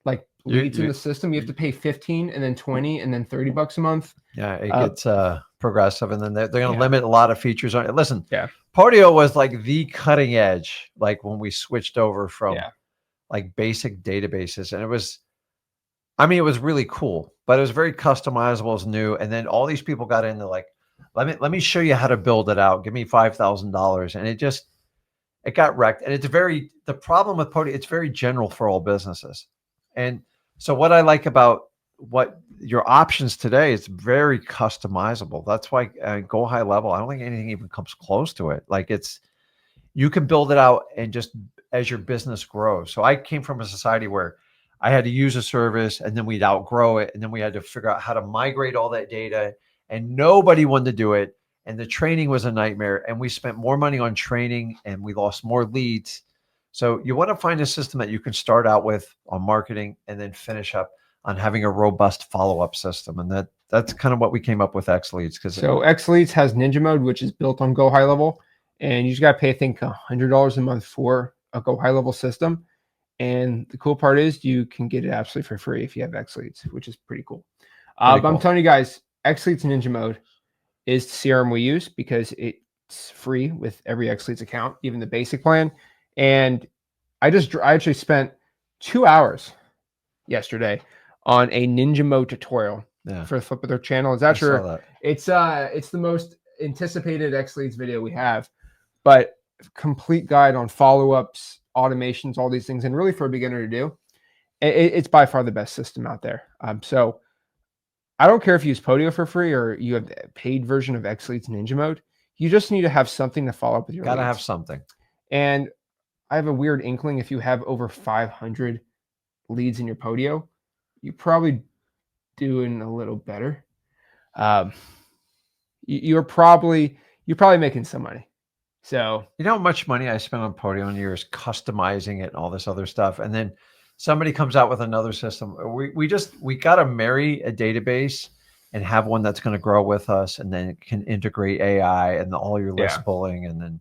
like leads in the system, you have to pay 15 and then 20 and then $30 a month. Yeah, it gets progressive, and then they're going to limit a lot of features on it. Listen, Podio was like the cutting edge, like when we switched over from like basic databases, and it was really cool, but it was very customizable, it was new, and then all these people got into like, let me show you how to build it out. Give me $5,000, and it got wrecked. And the problem with Podio, it's very general for all businesses. And so what I like about what your options today, it's very customizable. That's why Go High Level, I don't think anything even comes close to it. Like you can build it out and just as your business grows. So I came from a society where I had to use a service and then we'd outgrow it. And then we had to figure out how to migrate all that data, and nobody wanted to do it. And the training was a nightmare. And we spent more money on training and we lost more leads. So you want to find a system that you can start out with on marketing and then finish up on having a robust follow-up system. And that's kind of what we came up with X Leads. So X Leads has Ninja Mode, which is built on Go High Level. And you just got to pay, I think, $100 a month for a Go High Level system. And the cool part is you can get it absolutely for free if you have X Leads, which is pretty cool. But I'm telling you guys, X Leads Ninja Mode is the CRM we use because it's free with every X Leads account, even the basic plan. And I actually spent 2 hours yesterday on a Ninja Mode tutorial for the Flip of their channel. It's the most anticipated X Leads video we have, but complete guide on follow-ups, automations, all these things, and really for a beginner to do. It's by far the best system out there. So I don't care if you use Podio for free or you have a paid version of X Leads Ninja Mode. You just need to have something to follow up with your leads. Gotta have something. And I have a weird inkling, if you have over 500 leads in your Podio, you're probably doing a little better. You're probably making some money. So you know how much money I spent on Podio in years customizing it and all this other stuff, and then somebody comes out with another system. We got to marry a database and have one that's going to grow with us, and then it can integrate AI and all your list pulling, and then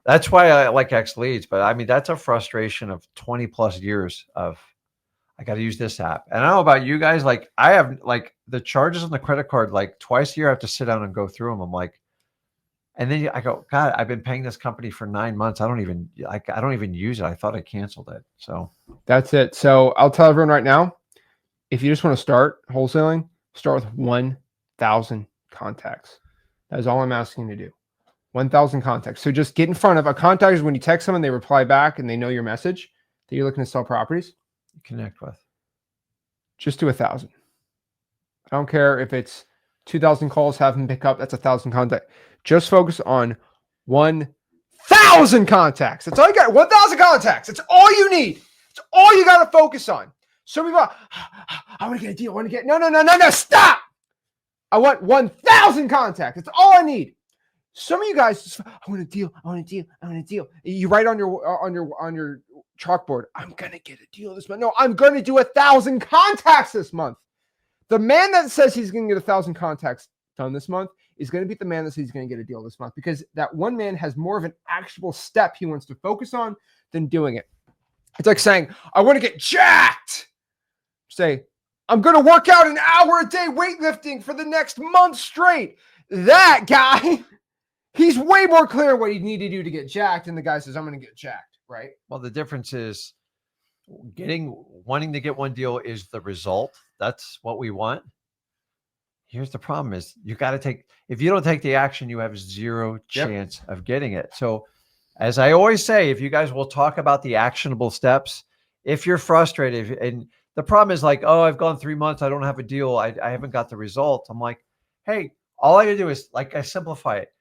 that's why I like X Leads. But I mean, that's a frustration of 20 plus years of I got to use this app. And I don't know about you guys, like I have like the charges on the credit card, like twice a year I have to sit down and go through them. I'm like, and then I go, God, I've been paying this company for 9 months. I don't even use it. I thought I canceled it. So that's it. So I'll tell everyone right now, if you just want to start wholesaling, start with 1,000 contacts. That is all I'm asking you to do. 1,000 contacts. So just get in front of a contact is when you text someone, they reply back and they know your message that you're looking to sell properties. Connect with. Just do 1,000. I don't care if it's 2,000 calls, have them pick up. That's 1,000 contacts. Just focus on 1,000 contacts. That's all you got. 1,000 contacts. That's all you need. That's all you got to focus on. Some people, I want to get a deal. I want to get, no, stop. I want 1,000 contacts. That's all I need. Some of you guys, I want a deal. You write on your chalkboard, I'm going to get a deal this month. No, I'm going to do 1,000 contacts this month. The man that says he's going to get 1,000 contacts done this month is going to be the man that says he's going to get a deal this month, because that one man has more of an actual step he wants to focus on than doing it. It's like saying, I want to get jacked. Say, I'm going to work out an hour a day weightlifting for the next month straight. That guy, he's way more clear what you need to do to get jacked. And the guy says, I'm going to get jacked, right? Well, the difference is wanting to get one deal is the result. That's what we want. Here's the problem is you got to if you don't take the action, you have zero chance of getting it. So as I always say, if you guys will talk about the actionable steps, if you're frustrated and The problem is like, oh, I've gone 3 months. I don't have a deal. I haven't got the result. I'm like, hey, all I gotta do is like, I simplify it.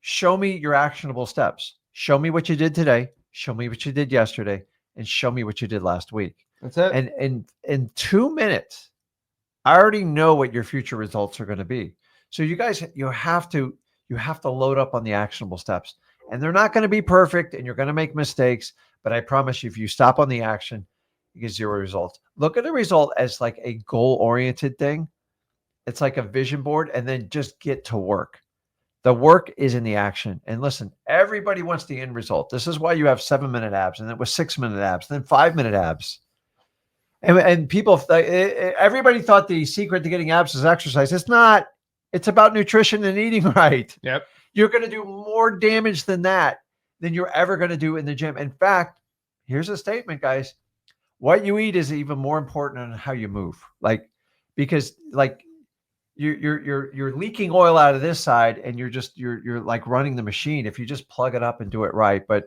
Show me your actionable steps. Show me what you did today. Show me what you did yesterday, and show me what you did last week. That's it. And in 2 minutes, I already know what your future results are going to be. So you guys, you have to load up on the actionable steps, and they're not going to be perfect, and you're going to make mistakes. But I promise you, if you stop on the action, you get 0 results. Look at the result as like a goal-oriented thing. It's like a vision board, and then just get to work. The work is in the action. And listen, everybody wants the end result. This is why you have 7-minute abs, and it was 6-minute abs, then 5-minute abs. And people, everybody thought the secret to getting abs is exercise. It's not. It's about nutrition and eating right. Yep. You're going to do more damage than that than you're ever going to do in the gym. In fact, here's a statement, guys. What you eat is even more important than how you move. Like, because like you're leaking oil out of this side, and you're like running the machine if you just plug it up and do it right. But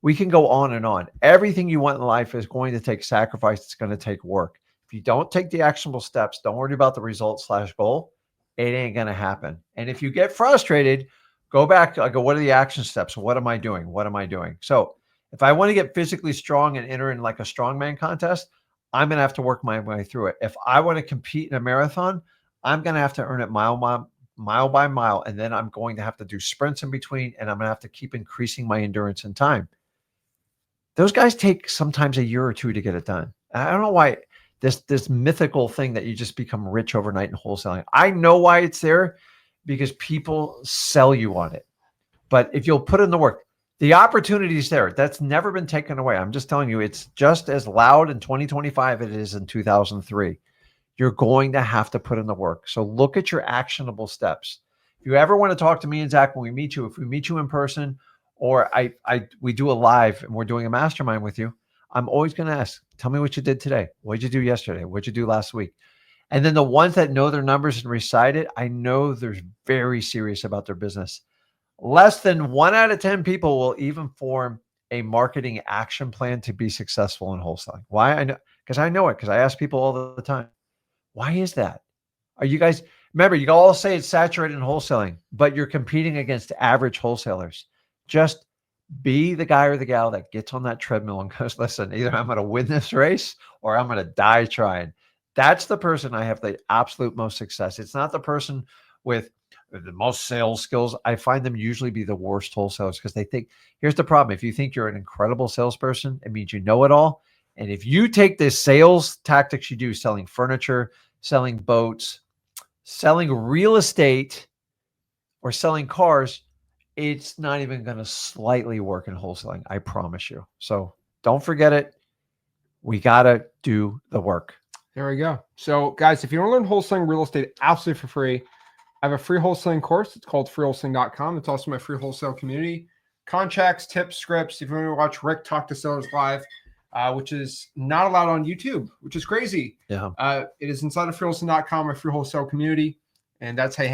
we can go on and on. Everything you want in life is going to take sacrifice. It's going to take work. If you don't take the actionable steps, don't worry about the result/goal. It ain't going to happen. And if you get frustrated, go back to, what are the action steps? What am I doing? What am I doing? So if I want to get physically strong and enter in like a strongman contest, I'm going to have to work my way through it. If I want to compete in a marathon, I'm going to have to earn it mile by mile. And then I'm going to have to do sprints in between, and I'm going to have to keep increasing my endurance and time. Those guys take sometimes a year or 2 to get it done. I don't know why this mythical thing that you just become rich overnight in wholesaling. I know why it's there, because people sell you on it. But if you'll put in the work, the opportunity is there. That's never been taken away. I'm just telling you, it's just as loud in 2025 as it is in 2003. You're going to have to put in the work. So look at your actionable steps. If you ever want to talk to me and Zach when we meet you, if we meet you in person, or we do a live and we're doing a mastermind with you, I'm always going to ask, tell me what you did today. What did you do yesterday? What did you do last week? And then the ones that know their numbers and recite it, I know they're very serious about their business. Less than 1 out of 10 people will even form a marketing action plan to be successful in wholesaling. Why? I know, because I ask people all the time. Why is that? Are you guys, remember, you all say it's saturated in wholesaling, but you're competing against average wholesalers. Just be the guy or the gal that gets on that treadmill and goes, listen, either I'm going to win this race or I'm going to die trying. That's the person I have the absolute most success. It's not the person with the most sales skills. I find them usually be the worst wholesalers, because they think, here's the problem. If you think you're an incredible salesperson, it means you know it all. And if you take the sales tactics you do, selling furniture, selling boats, selling real estate, or selling cars, it's not even going to slightly work in wholesaling. I promise you. So don't forget it. We got to do the work. There we go. So guys, if you want to learn wholesaling real estate absolutely for free, I have a free wholesaling course. It's called freewholesaling.com. It's also my free wholesale community. Contracts, tips, scripts. If you want to watch Rick talk to sellers live, which is not allowed on YouTube, which is crazy. Yeah. It is inside of freewholesaling.com, my free wholesale community. And that's how you